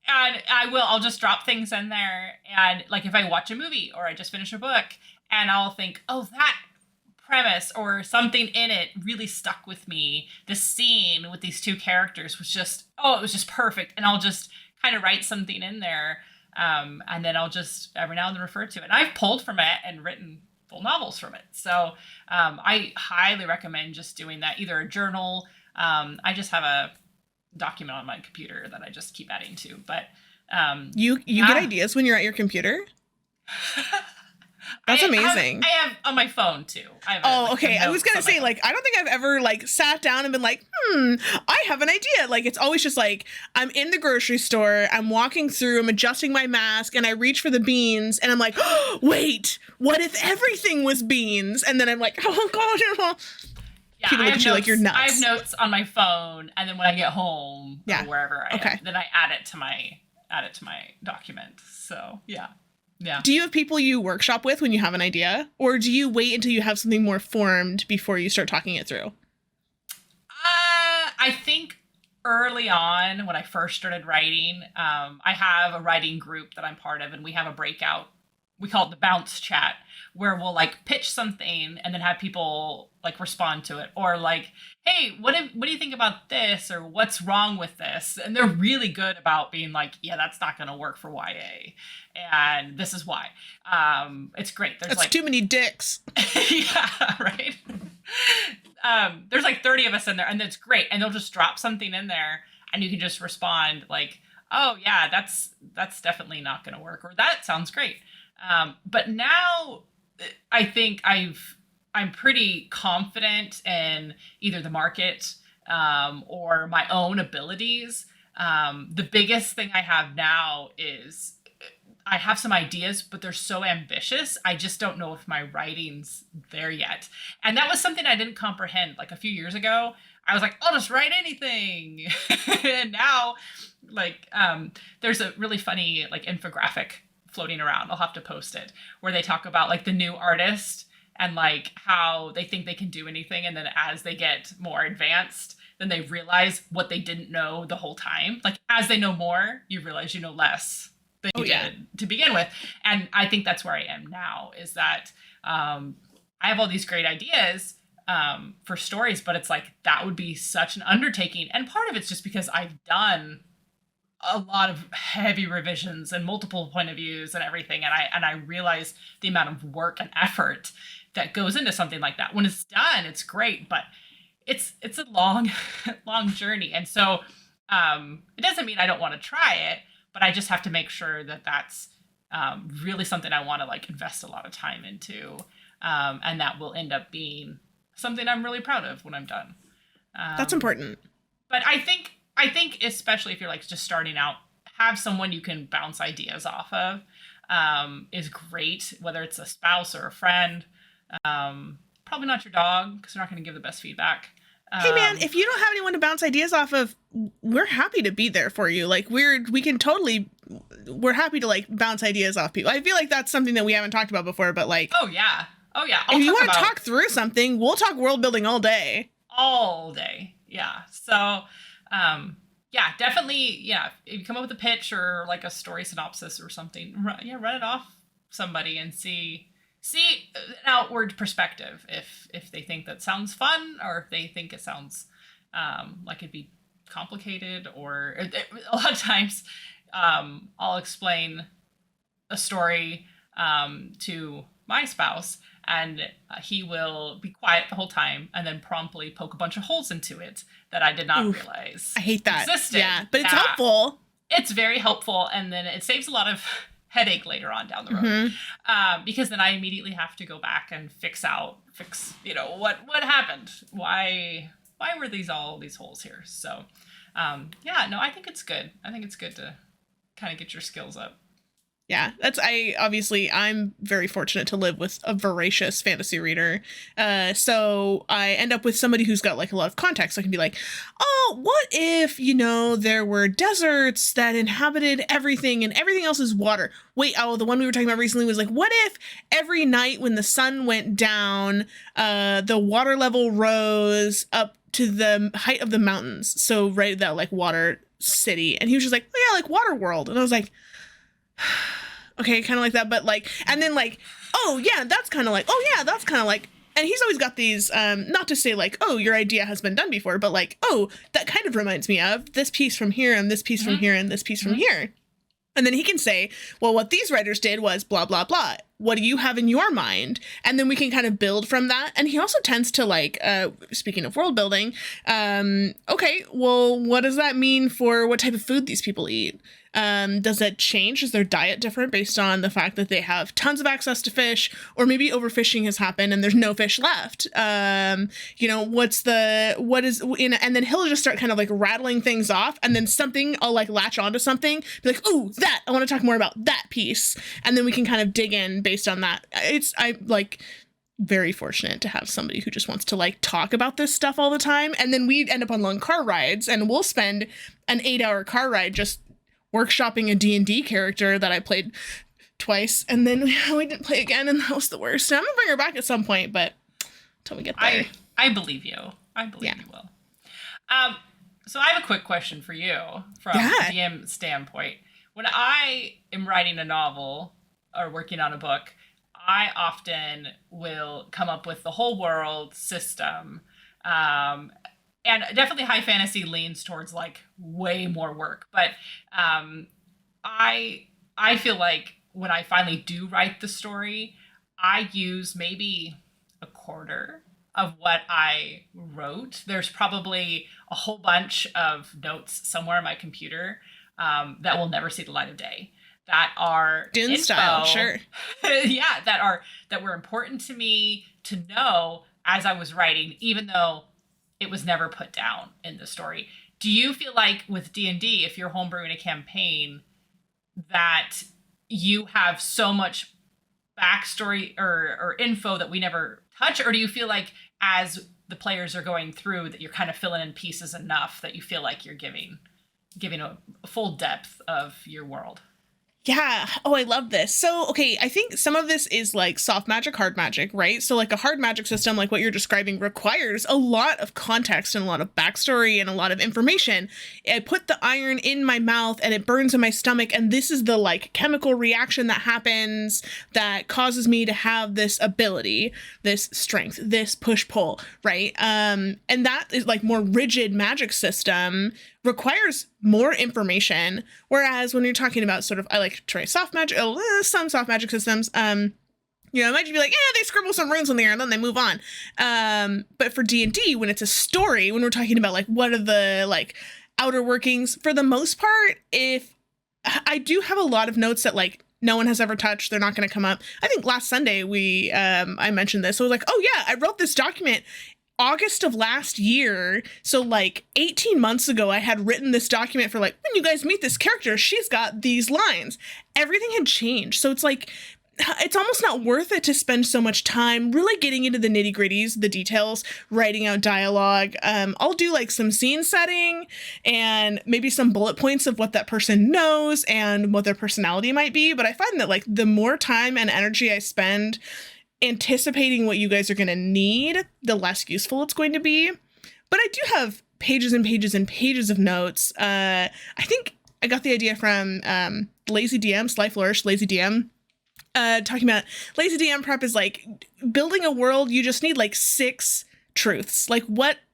And I'll just drop things in there. And like if I watch a movie or I just finish a book, and I'll think, oh, that premise or something in it really stuck with me. The scene with these two characters was just, it was just perfect. And I'll just kind of write something in there. And then I'll just every now and then refer to it. And I've pulled from it and written full novels from it. So I highly recommend just doing that, either a journal. I just have a document on my computer that I just keep adding to. But you get ideas when you're at your computer? That's amazing. I have on my phone too. Okay. I was gonna say, like, I don't think I've ever like sat down and been like, I have an idea. Like, it's always just like, I'm in the grocery store, I'm walking through, I'm adjusting my mask, and I reach for the beans, and I'm like, wait, what if everything was beans? And then I'm like, oh god. Yeah, people look at you like you're nuts. I have notes on my phone, and then when I get home or wherever I am, then I add it to my document. So yeah. Do you have people you workshop with when you have an idea, or do you wait until you have something more formed before you start talking it through? I think early on when I first started writing, I have a writing group that I'm part of, and we have a breakout. We call it the bounce chat, where we'll like pitch something and then have people like respond to it, or like, hey, what do you think about this, or what's wrong with this? And they're really good about being like, yeah, that's not going to work for YA, and this is why. It's great. That's like too many dicks. Yeah, right. There's like 30 of us in there, and it's great. And they'll just drop something in there, and you can just respond like, oh yeah, that's definitely not going to work, or that sounds great. But now I think I'm pretty confident in either the market, or my own abilities. The biggest thing I have now is I have some ideas, but they're so ambitious. I just don't know if my writing's there yet. And that was something I didn't comprehend like a few years ago. I was like, I'll just write anything. And now, like, there's a really funny like infographic floating around. I'll have to post it, where they talk about like the new artist and like how they think they can do anything, and then as they get more advanced, then they realize what they didn't know the whole time. Like as they know more, you realize you know less than you did to begin with. And I think that's where I am now, is that I have all these great ideas for stories, but it's like that would be such an undertaking. And part of it's just because I've done a lot of heavy revisions and multiple point of views and everything, and I realize the amount of work and effort that goes into something like that. When it's done, it's great, but it's a long long journey. And so it doesn't mean I don't want to try it, but I just have to make sure that that's really something I want to like invest a lot of time into, and that will end up being something I'm really proud of when I'm done. That's important. But I think especially if you're like just starting out, have someone you can bounce ideas off of is great, whether it's a spouse or a friend. Probably not your dog, because they're not going to give the best feedback. Hey man, if you don't have anyone to bounce ideas off of, we're happy to be there for you. Like we're happy to like bounce ideas off people. I feel like that's something that we haven't talked about before, but like, oh yeah. If you want to talk through something, we'll talk world building all day. Yeah. So, yeah, definitely. Yeah. If you come up with a pitch or like a story synopsis or something, run it off somebody and see an outward perspective. If they think that sounds fun, or if they think it sounds, like it'd be complicated, or a lot of times, I'll explain a story, to my spouse, and he will be quiet the whole time and then promptly poke a bunch of holes into it that I did not realize I hate that. existed. Yeah, but it's helpful. It's very helpful, and then it saves a lot of headache later on down the road, because then I immediately have to go back and fix what happened. Why were all these holes here? So I think it's good. I think it's good to kind of get your skills up. Yeah, I'm very fortunate to live with a voracious fantasy reader. So I end up with somebody who's got like a lot of context. So I can be like, oh, what if, there were deserts that inhabited everything and everything else is water? Wait, the one we were talking about recently was like, what if every night when the sun went down, the water level rose up to the height of the mountains? So right, that like water city. And he was just like, oh yeah, like water world. And I was like, okay, kind of like that, but like, and then like, oh yeah, that's kind of like, oh yeah, that's kind of like, and he's always got these, not to say like, oh, your idea has been done before, but like, oh, that kind of reminds me of this piece from here and this piece from here and this piece from here. And then he can say, well, what these writers did was blah, blah, blah. What do you have in your mind? And then we can kind of build from that. And he also tends to like, speaking of world building, okay, well, what does that mean for what type of food these people eat? Does that change? Is their diet different based on the fact that they have tons of access to fish, or maybe overfishing has happened and there's no fish left? And then he'll just start kind of like rattling things off, and then I'll like latch onto something, be like, oh, that, I want to talk more about that piece. And then we can kind of dig in based on that. I'm like very fortunate to have somebody who just wants to like talk about this stuff all the time. And then we end up on long car rides, and we'll spend an 8-hour car ride just workshopping a D&D character that I played twice, and then we didn't play again, and that was the worst. And I'm gonna bring her back at some point, but until we get there. I believe you. You will. So I have a quick question for you from a DM standpoint. When I am writing a novel or working on a book, I often will come up with the whole world system, and definitely high fantasy leans towards like way more work. But I feel like when I finally do write the story, I use maybe a quarter of what I wrote. There's probably a whole bunch of notes somewhere on my computer that will never see the light of day, that are Dune style, sure. Yeah, that were important to me to know as I was writing, even though it was never put down in the story. Do you feel like with D&D, if you're homebrewing a campaign, that you have so much backstory or info that we never touch? Or do you feel like as the players are going through that you're kind of filling in pieces enough that you feel like you're giving a full depth of your world? Yeah. Oh, I love this. So, okay, I think some of this is like soft magic, hard magic, right? So, like a hard magic system, like what you're describing, requires a lot of context and a lot of backstory and a lot of information. I put the iron in my mouth and it burns in my stomach, and this is the like chemical reaction that happens that causes me to have this ability, this strength, this push pull, right? And that is like more rigid magic system requires more information. Whereas when you're talking about sort of, I like to try soft magic, some soft magic systems, you know, it might just be like, they scribble some runes on there and then they move on. But for D&D, when it's a story, when we're talking about like, what are the like outer workings, for the most part, if I do have a lot of notes that like no one has ever touched, they're not going to come up. I think last Sunday I mentioned this. So I was like, oh yeah, I wrote this document August of last year. So like 18 months ago, I had written this document for like, when you guys meet this character, she's got these lines. Everything had changed. So it's like, it's almost not worth it to spend so much time really getting into the nitty gritties, the details, writing out dialogue. I'll do like some scene setting and maybe some bullet points of what that person knows and what their personality might be. But I find that like the more time and energy I spend anticipating what you guys are going to need, the less useful it's going to be. But I do have pages and pages and pages of notes. I think I got the idea from Lazy DM, Sly Flourish, Lazy DM, talking about Lazy DM prep is like building a world. You just need like 6 truths. Like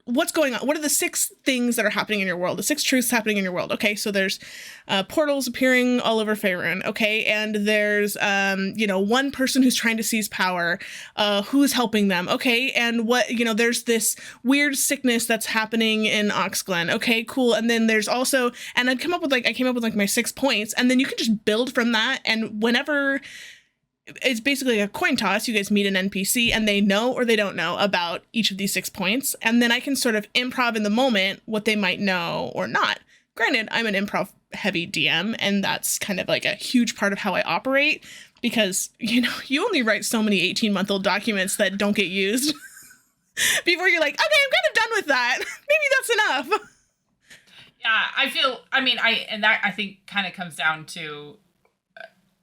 what's going on? What are the 6 things that are happening in your world? The 6 truths happening in your world. Okay, so there's portals appearing all over Faerun. Okay, and there's one person who's trying to seize power. Who's helping them? Okay, and there's this weird sickness that's happening in Oxglen. Okay, cool. And then there's also, and I came up with my 6 points, and then you can just build from that. And whenever it's basically a coin toss. You guys meet an NPC and they know or they don't know about each of these 6 points. And then I can sort of improv in the moment what they might know or not. Granted, I'm an improv heavy DM, and that's kind of like a huge part of how I operate because, you only write so many 18-month-old documents that don't get used before you're like, okay, I'm kind of done with that. Maybe that's enough. Yeah, I think kind of comes down to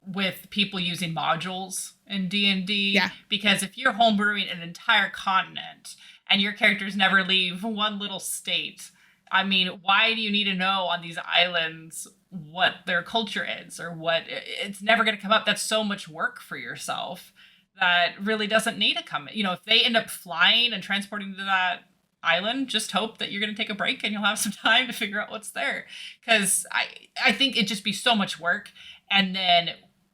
with people using modules in D&D. Yeah. Because if you're homebrewing an entire continent and your characters never leave one little state, I mean, why do you need to know on these islands what their culture is or what? It's never going to come up. That's so much work for yourself that really doesn't need to come. If they end up flying and transporting to that island, just hope that you're going to take a break and you'll have some time to figure out what's there. Because I think it'd just be so much work. And then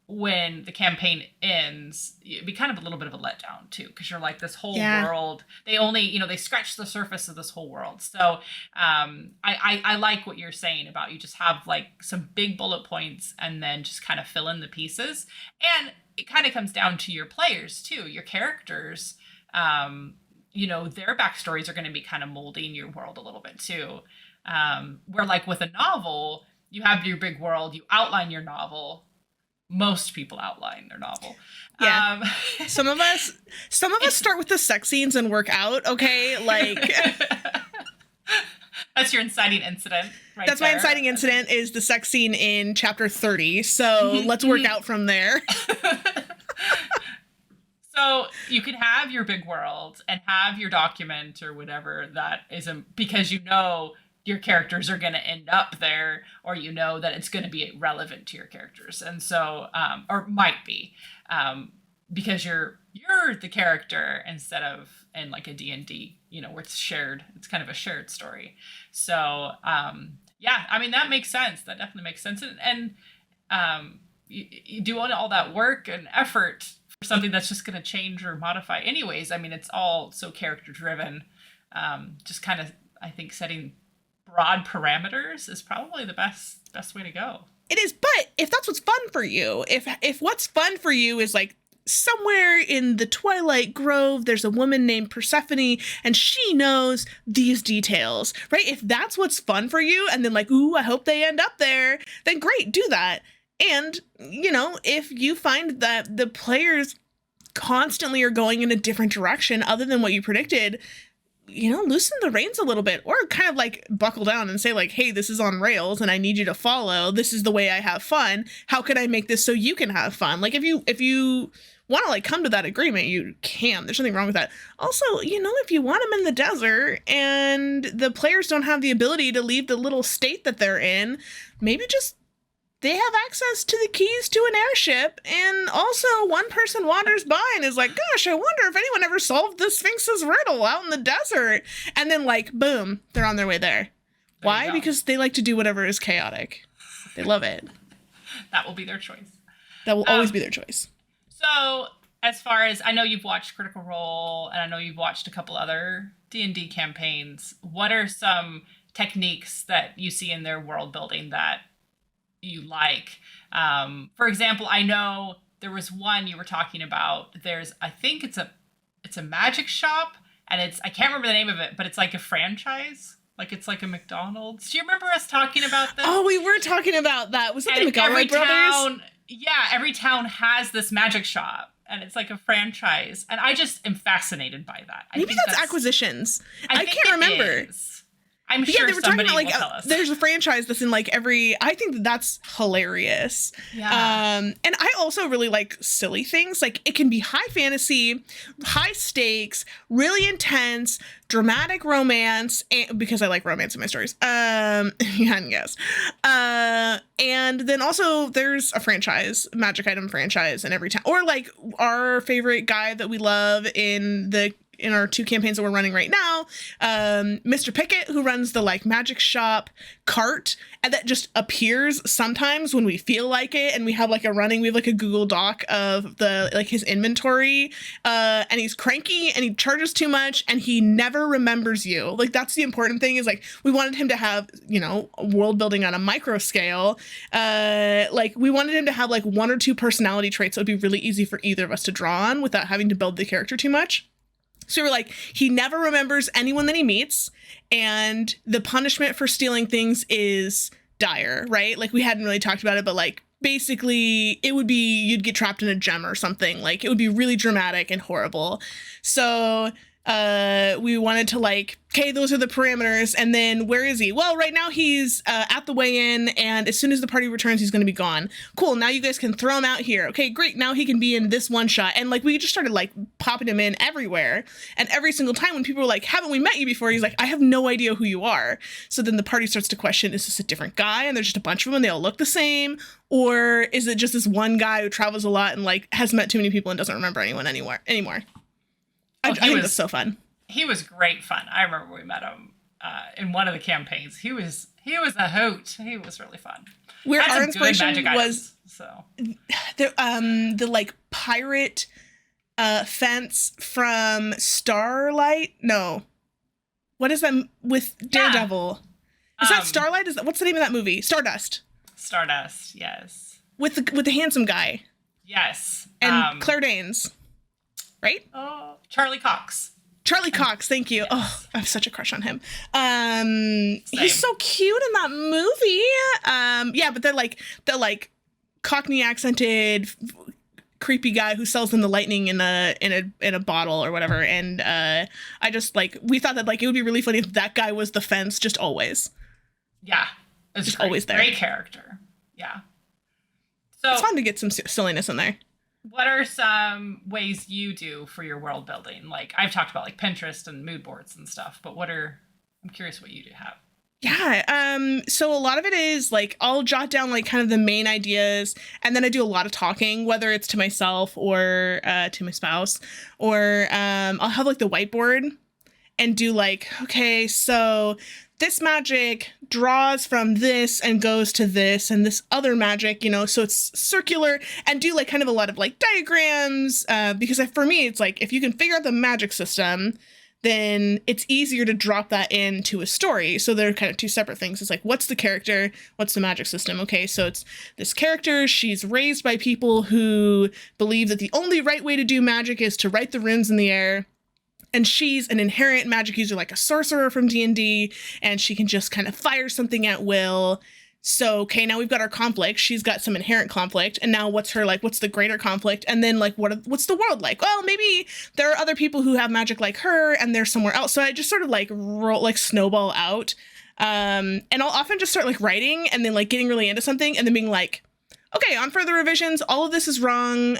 when the campaign ends, it'd be kind of a little bit of a letdown too, because you're like, this whole world, they only, they scratch the surface of this whole world. So I like what you're saying about you just have like some big bullet points and then just kind of fill in the pieces. And it kind of comes down to your players too, your characters. Their backstories are going to be kind of molding your world a little bit too. Where like with a novel, you have your big world, you outline your novel. Most people outline their novel. Yeah. Some of us start with the sex scenes and work out. Okay. Like that's your inciting incident, right? That's there. My inciting incident is the sex scene in chapter 30. So let's work out from there. So you can have your big world and have your document or whatever that isn't, because your characters are going to end up there, or that it's going to be relevant to your characters. And so, or might be, because you're the character instead of in like a D&D, where it's shared, it's kind of a shared story. So, that makes sense. That definitely makes sense. And you do all that work and effort for something that's just going to change or modify anyways. I mean, it's all so character driven. Just kind of, I think setting broad parameters is probably the best way to go. It is, but if that's what's fun for you, if what's fun for you is like somewhere in the Twilight Grove, there's a woman named Persephone, and she knows these details, right? If that's what's fun for you, and then like, ooh, I hope they end up there, then great, do that. And, you know, if you find that the players constantly are going in a different direction other than what you predicted, you know, loosen the reins a little bit, or kind of like buckle down and say like, hey, this is on rails and I need you to follow. This is the way I have fun. How can I make this so you can have fun? Like if you want to like come to that agreement, you can. There's nothing wrong with that. Also, you know, if you want them in the desert and the players don't have the ability to leave the little state that they're in, maybe just they have access to the keys to an airship, and also one person wanders by and is like, gosh, I wonder if anyone ever solved the Sphinx's riddle out in the desert. And then like, boom, they're on their way there. Why? Because they like to do whatever is chaotic. They love it. That will be their choice. That will always be their choice. So as far as, I know you've watched Critical Role, and I know you've watched a couple other D&D campaigns. What are some techniques that you see in their world building that you like? For example, I know there was one you were talking about. There's, I think it's a magic shop, and I can't remember the name of it, but it's like a franchise. Like it's like a McDonald's. Do you remember us talking about this? Oh, we were talking about that. Was it the McElroy brothers? Every town has this magic shop, and it's like a franchise. And I just am fascinated by that. Maybe that's acquisitions. I can't remember. I'm sure they were talking about like will tell us. There's a franchise that's in like every. I think that's hilarious. Yeah. And I also really like silly things. Like it can be high fantasy, high stakes, really intense, dramatic romance, because I like romance in my stories. Yeah, and yes. And then also there's a franchise, magic item franchise in every town, or like our favorite guy that we love in our 2 campaigns that we're running right now, Mr. Pickett, who runs the like magic shop cart, and that just appears sometimes when we feel like it, and we have like a Google Doc of the like his inventory, and he's cranky and he charges too much and he never remembers you. Like that's the important thing, is like we wanted him to have, you know, world building on a micro scale. Like we wanted him to have like 1 or 2 personality traits that would be really easy for either of us to draw on without having to build the character too much. So we're like, he never remembers anyone that he meets, and the punishment for stealing things is dire, right? Like we hadn't really talked about it, but like basically it would be you'd get trapped in a gem or something. Like it would be really dramatic and horrible. So we wanted to like, okay, those are the parameters. And then where is he? Well, right now he's at the weigh-in, and as soon as the party returns, he's going to be gone. Cool. Now you guys can throw him out here. Okay, great. Now he can be in this one shot. And like we just started like popping him in everywhere. And every single time when people were like, haven't we met you before? He's like, I have no idea who you are. So then the party starts to question, is this a different guy? And there's just a bunch of them and they all look the same. Or is it just this one guy who travels a lot and like has met too many people and doesn't remember anyone anymore? I think that's so fun. He was great fun. I remember we met him in one of the campaigns. He was a hoot. He was really fun. Where our inspiration was so the like pirate fence from Starlight. No, what is that with Daredevil? Is that Starlight? What's the name of that movie? Stardust. Stardust. Yes. With the handsome guy. Yes. And Claire Danes. Right? Oh, Charlie Cox. Charlie Cox, thank you. Yes. Oh, I have such a crush on him. He's so cute in that movie. Yeah, but they're like Cockney accented creepy guy who sells them the lightning in a bottle or whatever. And I just like, we thought that like it would be really funny if that guy was the fence just always. Yeah, it's just always there. Great character. Yeah. So it's fun to get some silliness in there. What are some ways you do for your world building? Like I've talked about like Pinterest and mood boards and stuff, but I'm curious what you do have. Yeah. So a lot of it is like, I'll jot down like kind of the main ideas, and then I do a lot of talking, whether it's to myself or to my spouse, or I'll have like the whiteboard and do like, okay, so this magic draws from this and goes to this and this other magic, you know, so it's circular, and do like kind of a lot of like diagrams, because for me, it's like, if you can figure out the magic system, then it's easier to drop that into a story. So they're kind of two separate things. It's like, what's the character? What's the magic system? Okay, so it's this character. She's raised by people who believe that the only right way to do magic is to write the runes in the air. And she's an inherent magic user, like a sorcerer from D&D, and she can just kind of fire something at will. So, okay, now we've got our conflict. She's got some inherent conflict. And now what's the greater conflict? And then, like, what's the world like? Well, maybe there are other people who have magic like her and they're somewhere else. So I just sort of, like, snowball out. And I'll often just start, like, writing and then, like, getting really into something and then being like, okay, on further revisions, all of this is wrong.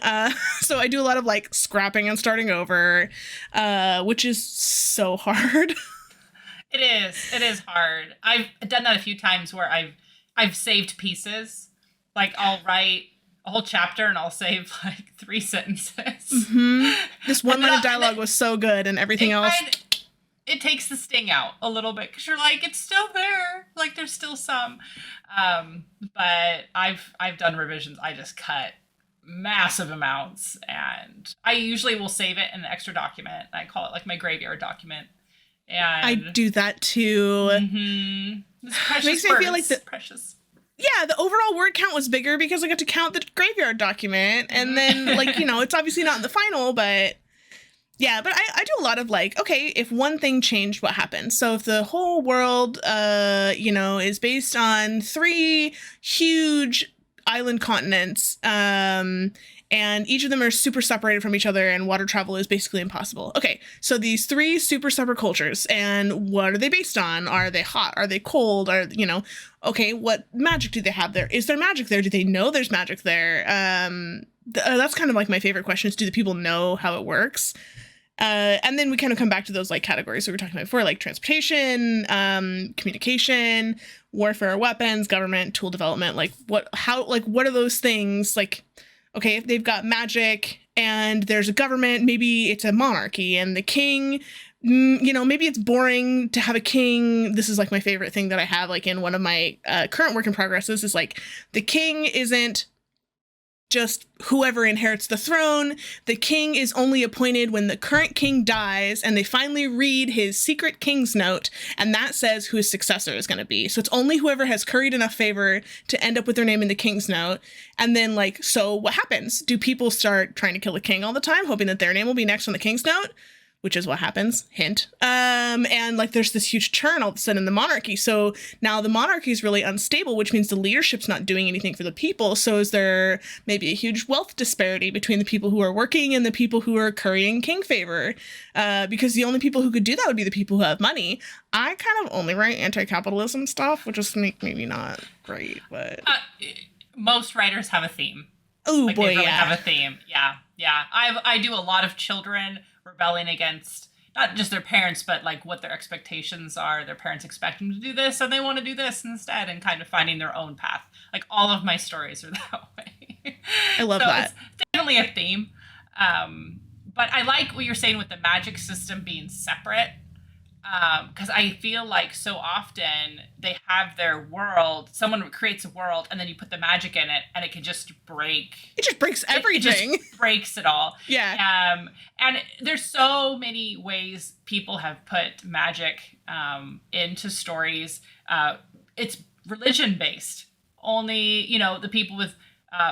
So I do a lot of, like, scrapping and starting over, which is so hard. It is hard. I've done that a few times where I've saved pieces. Like, I'll write a whole chapter and I'll save like 3 sentences. Mm-hmm. This one line of dialogue was so good, and everything else. It takes the sting out a little bit because you're like, it's still there. Like, there's still some. But I've done revisions. I just cut massive amounts, and I usually will save it in an extra document. I call it like my graveyard document. And I do that too. Mm-hmm. It's precious. Makes me feel like precious. Yeah, the overall word count was bigger because I got to count the graveyard document, and then, like, you know, it's obviously not in the final, but yeah, but I do a lot of, like, okay, if one thing changed, what happens? So if the whole world, you know, is based on 3 huge island continents, and each of them are super separated from each other, and water travel is basically impossible. Okay, so these 3 super separate cultures, and what are they based on? Are they hot? Are they cold? Are, you know, okay, what magic do they have there? Is there magic there? Do they know there's magic there? That's kind of like my favorite question is, do the people know how it works? And then we kind of come back to those, like, categories we were talking about before, like transportation, communication, warfare, weapons, government, tool development. Like, what are those things? Like, okay, if they've got magic and there's a government, maybe it's a monarchy, and the king, you know, maybe it's boring to have a king. This is, like, my favorite thing that I have, like, in one of my current work in progresses is, like, the king isn't just whoever inherits the throne. The king is only appointed when the current king dies and they finally read his secret king's note, and that says who his successor is going to be. So it's only whoever has curried enough favor to end up with their name in the king's note. And then, like, so what happens? Do people start trying to kill the king all the time, hoping that their name will be next on the king's note? Which is what happens, hint. And, like, there's this huge churn all of a sudden in the monarchy. So now the monarchy is really unstable, which means the leadership's not doing anything for the people. So is there maybe a huge wealth disparity between the people who are working and the people who are currying king favor? Because the only people who could do that would be the people who have money. I kind of only write anti-capitalism stuff, which is maybe not great, but... most writers have a theme. Oh, like, boy, they really yeah. have a theme. Yeah. I do a lot of children rebelling against not just their parents, but, like, what their expectations are. Their parents expect them to do this, and they want to do this instead, and kind of finding their own path. Like, all of my stories are that way. I love that. It's definitely a theme. But I like what you're saying with the magic system being separate. Because I feel like so often they have their world, someone creates a world, and then you put the magic in it, and it can just break. It just breaks everything. It just breaks it all. Yeah. And there's so many ways people have put magic into stories. It's religion-based. Only, you know, the people with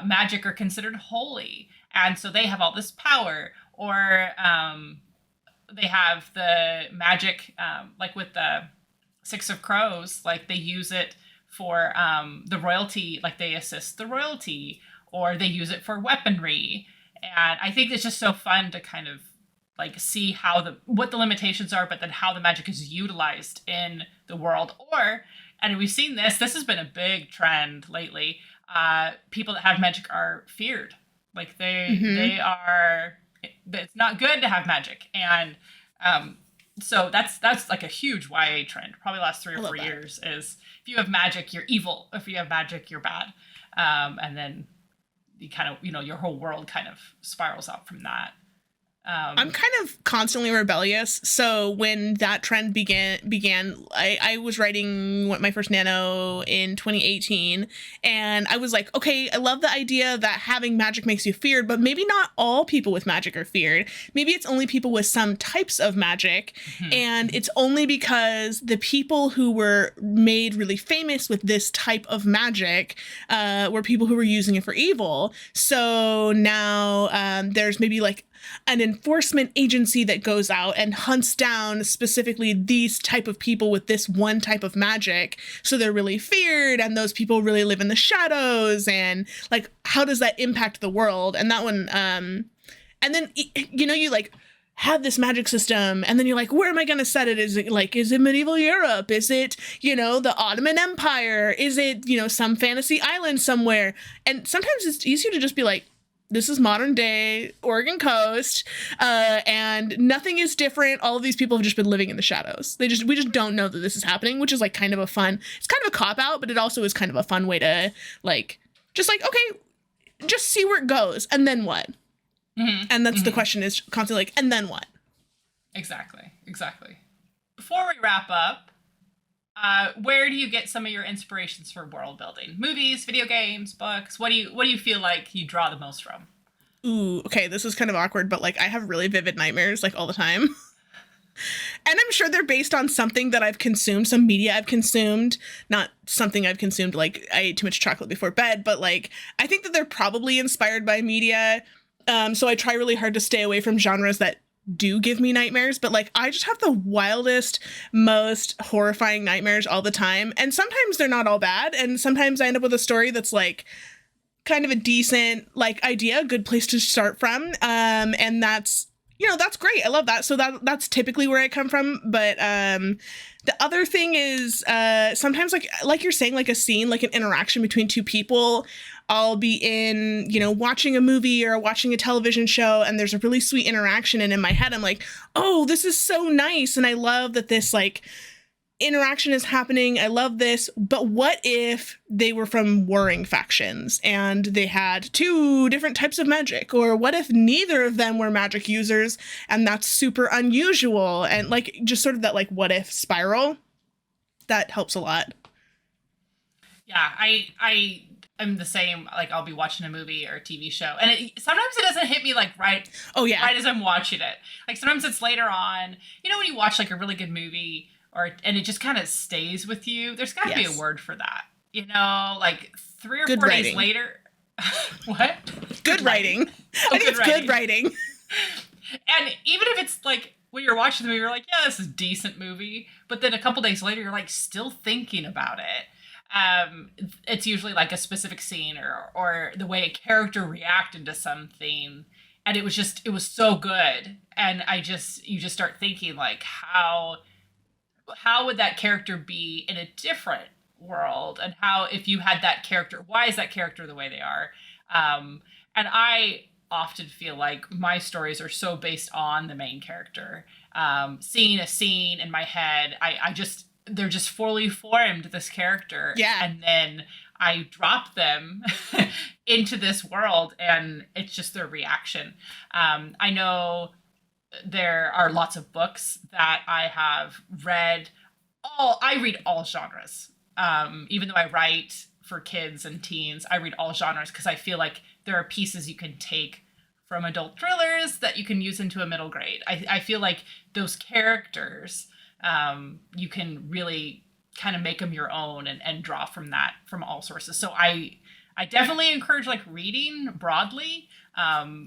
magic are considered holy, and so they have all this power. Or... they have the magic, like with the Six of Crows, like they use it for the royalty, like they assist the royalty, or they use it for weaponry. And I think it's just so fun to kind of, like, see what the limitations are, but then how the magic is utilized in the world. And we've seen this has been a big trend lately. People that have magic are feared. Like they are... it's not good to have magic, and so that's like a huge YA trend. Probably the last 3 or 4 years is if you have magic, you're evil. If you have magic, you're bad. And then you kind of, you know, your whole world kind of spirals out from that. I'm kind of constantly rebellious. So when that trend began, I was writing my first nano in 2018, and I was like, okay, I love the idea that having magic makes you feared, but maybe not all people with magic are feared. Maybe it's only people with some types of magic, and it's only because the people who were made really famous with this type of magic were people who were using it for evil. So now there's maybe like an enforcement agency that goes out and hunts down specifically these type of people with this one type of magic. So they're really feared, and those people really live in the shadows. And like, how does that impact the world? And that one, and then, you know, you like have this magic system, and then you're like, where am I going to set it? Is it medieval Europe? Is it, you know, the Ottoman Empire? Is it, you know, some fantasy island somewhere? And sometimes it's easier to just be like, this is modern day Oregon coast, and nothing is different. All of these people have just been living in the shadows. We just don't know that this is happening, which is like kind of a fun, it's kind of a cop out, but it also is kind of a fun way to like, just like, okay, just see where it goes. And then what? And that's the question, is constantly like, and then what? Exactly. Before we wrap up, where do you get some of your inspirations for world building? Movies, video games, books? What do you feel like you draw the most from? Ooh, okay, this is kind of awkward, but like I have really vivid nightmares like all the time. And I'm sure they're based on something that I've consumed, some media I've consumed, not something I've consumed like I ate too much chocolate before bed, but like I think that they're probably inspired by media. So I try really hard to stay away from genres that do give me nightmares, but like I just have the wildest, most horrifying nightmares all the time. And sometimes they're not all bad, and sometimes I end up with a story that's like kind of a decent like idea, good place to start from. And that's, you know, that's great. I love that. So that's typically where I come from. But the other thing is sometimes like you're saying, like a scene, like an interaction between two people. I'll be in, you know, watching a movie or watching a television show, and there's a really sweet interaction, and in my head I'm like, oh, this is so nice, and I love that this like interaction is happening. I love this. But what if they were from warring factions and they had two different types of magic? Or what if neither of them were magic users, and that's super unusual? And like just sort of that like what if spiral, that helps a lot. Yeah, I'm the same. Like I'll be watching a movie or a TV show, and sometimes it doesn't hit me like right. Oh yeah. Right as I'm watching it. Like sometimes it's later on. You know when you watch like a really good movie, and it just kind of stays with you. There's got to be a word for that. You know, like 3 or 4 days later. What? Good writing. I think it's good writing. And even if it's like when you're watching the movie, you're like, yeah, this is a decent movie. But then a couple days later, you're like still thinking about it. It's usually like a specific scene or the way a character reacted to something, and it was so good, and you just start thinking like how would that character be in a different world, and how if you had that character, why is that character the way they are? And I often feel like my stories are so based on the main character. Seeing a scene in my head, they're just fully formed, this character. Yeah. And then I drop them into this world, and it's just their reaction. I know there are lots of books that I have read. I read all genres. Even though I write for kids and teens, I read all genres because I feel like there are pieces you can take from adult thrillers that you can use into a middle grade. I feel like those characters, you can really kind of make them your own and draw from that, from all sources. So I definitely encourage like reading broadly.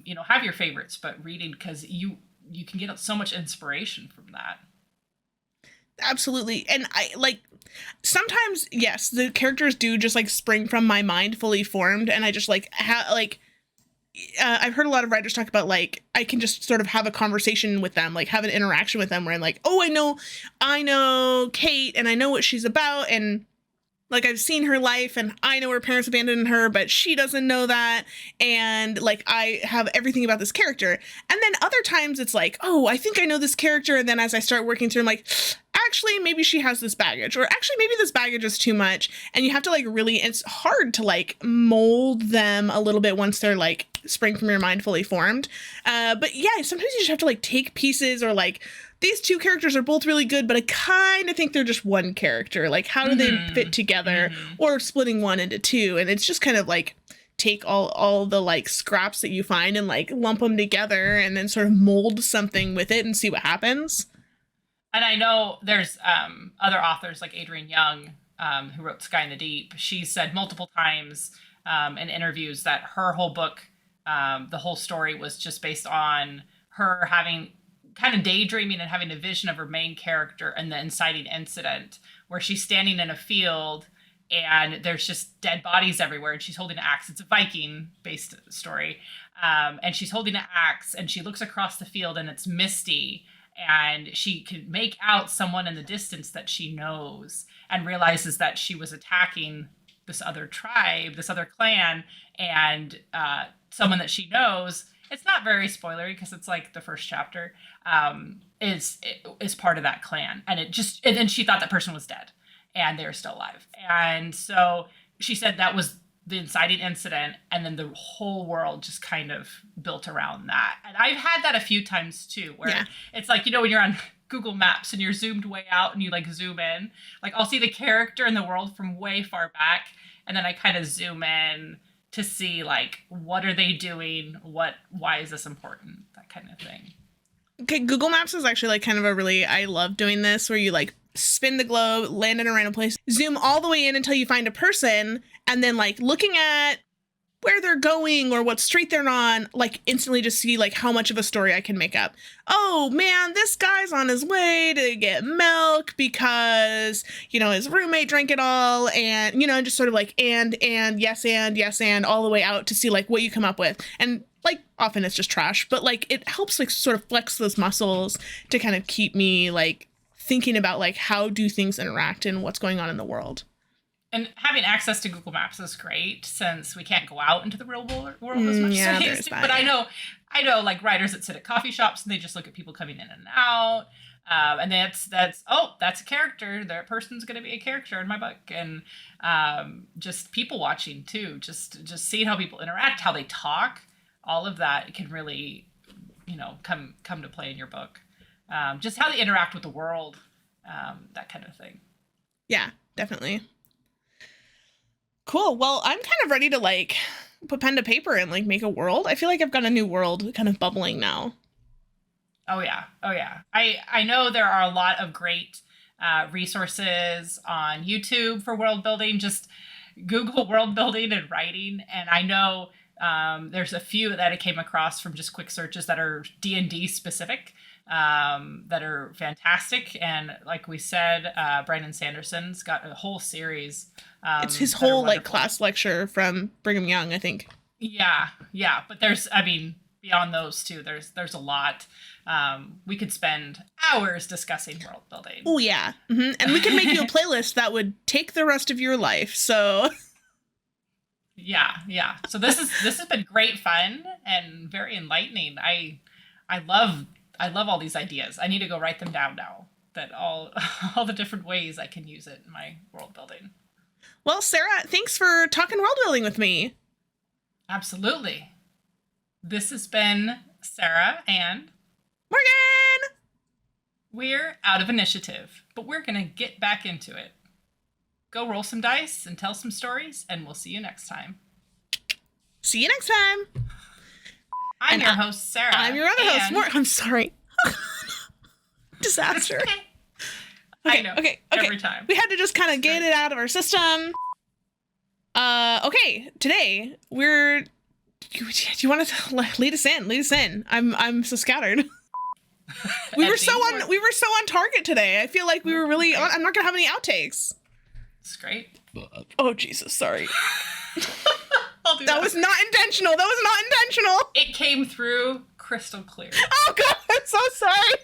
You know, have your favorites, but reading, because you can get so much inspiration from that. Absolutely. And I like sometimes, yes, the characters do just like spring from my mind fully formed, and I just like I've heard a lot of writers talk about like I can just sort of have a conversation with them, like have an interaction with them where I'm like, oh, I know Kate, and I know what she's about, and like I've seen her life, and I know her parents abandoned her, but she doesn't know that, and like I have everything about this character. And then other times it's like, oh, I think I know this character, and then as I start working through, I'm like, actually, maybe she has this baggage, or actually maybe this baggage is too much. And you have to like really, it's hard to like mold them a little bit once they're like spring from your mind fully formed. But yeah, sometimes you just have to like take pieces, or like, these two characters are both really good, but I kind of think they're just one character. Like, how do they fit together, or splitting one into two? And it's just kind of like, take all the like scraps that you find and like lump them together and then sort of mold something with it and see what happens. And I know there's other authors like Adrienne Young, who wrote Sky in the Deep. She said multiple times in interviews that her whole book, the whole story was just based on her having kind of daydreaming and having a vision of her main character and the inciting incident where she's standing in a field and there's just dead bodies everywhere, and she's holding an axe. It's a Viking-based story. And she's holding an axe, and she looks across the field, and it's misty, and she can make out someone in the distance that she knows, and realizes that she was attacking this other tribe, this other clan, and someone that she knows. It's not very spoilery because it's like the first chapter, is part of that clan. And then she thought that person was dead and they're still alive. And so she said that was the inciting incident, and then the whole world just kind of built around that. And I've had that a few times too, where it's like, when you're on Google Maps and you're zoomed way out and you like zoom in, like I'll see the character in the world from way far back, and then I kind of zoom in to see like, what are they doing? Why is this important? That kind of thing. Okay, Google Maps is actually like kind of I love doing this, where you like spin the globe, land in a random place, zoom all the way in until you find a person, and then like looking at where they're going or what street they're on, like instantly just see like how much of a story I can make up. Oh man, this guy's on his way to get milk because, his roommate drank it all, and, just sort of like, and yes, and all the way out to see like what you come up with. And like often it's just trash, but like it helps like sort of flex those muscles to kind of keep me like thinking about like how do things interact and what's going on in the world. And having access to Google Maps is great, since we can't go out into the real world as much as we used to. But I know like writers that sit at coffee shops and they just look at people coming in and out. And that's a character. That person's going to be a character in my book. And just people watching too, just seeing how people interact, how they talk, all of that can really, come to play in your book. Just how they interact with the world, that kind of thing. Yeah, definitely. Cool. Well, I'm kind of ready to like put pen to paper and like make a world. I feel like I've got a new world kind of bubbling now. Oh yeah. I know there are a lot of great resources on YouTube for world building. Just Google world building and writing. And I know there's a few that I came across from just quick searches that are D&D specific, that are fantastic. And like we said, Brandon Sanderson's got a whole series. It's his whole like class lecture from Brigham Young, I think. Yeah. But beyond those two, there's a lot. We could spend hours discussing world building. Oh yeah. Mm-hmm. And we could make you a playlist that would take the rest of your life. So yeah. So this has been great fun and very enlightening. I love all these ideas. I need to go write them down now, that all the different ways I can use it in my world building. Well, Sarah, thanks for talking world building with me. Absolutely. This has been Sarah and Morgan. We're out of initiative, but we're going to get back into it. Go roll some dice and tell some stories, and we'll see you next time. See you next time. I'm your host, Sarah. I'm your other host, Morgan. I'm sorry. Disaster. Okay. I know. Okay. Every time. We had to just kind of get it out of our system. Okay. Today we're. Do you want to lead us in? Lead us in. I'm so scattered. We were so on target today. I feel like we were really. I'm not gonna have any outtakes. It's great. Oh Jesus! Sorry. I'll do that. That was not intentional. It came through crystal clear. Oh God! I'm so sorry.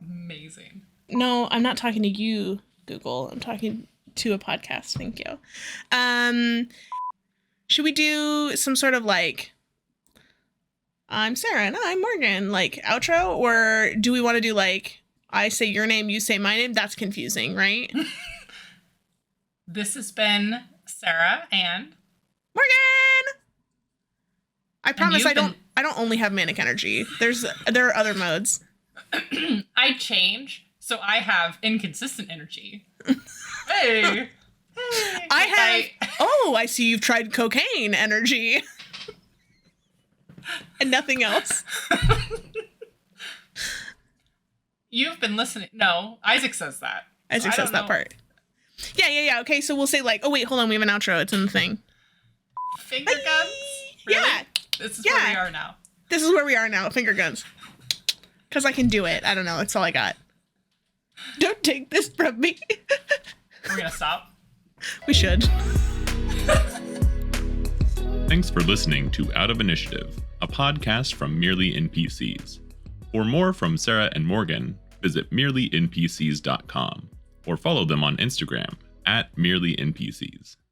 Amazing. No, I'm not talking to you, Google. I'm talking to a podcast. Thank you. Should we do some sort of like, I'm Sarah and I'm Morgan, like outro, or do we want to do like I say your name, you say my name. That's confusing, right? This has been Sarah and Morgan. I promise you've I don't only have manic energy. There are other modes. I change, so I have inconsistent energy. Hey. I see you've tried cocaine energy. And nothing else. You've been listening. No, Isaac says that. Isaac says that part. Yeah. Okay, so we'll say like, oh wait, hold on, we have an outro. It's in the thing. Finger guns? Really? Yeah. This is where we are now. This is where we are now. Finger guns. Because I can do it. I don't know. That's all I got. Don't take this from me. We're going to stop. We should. Thanks for listening to Out of Initiative, a podcast from Merely NPCs. For more from Sarah and Morgan, visit merelynpcs.com or follow them on Instagram @merelynpcs.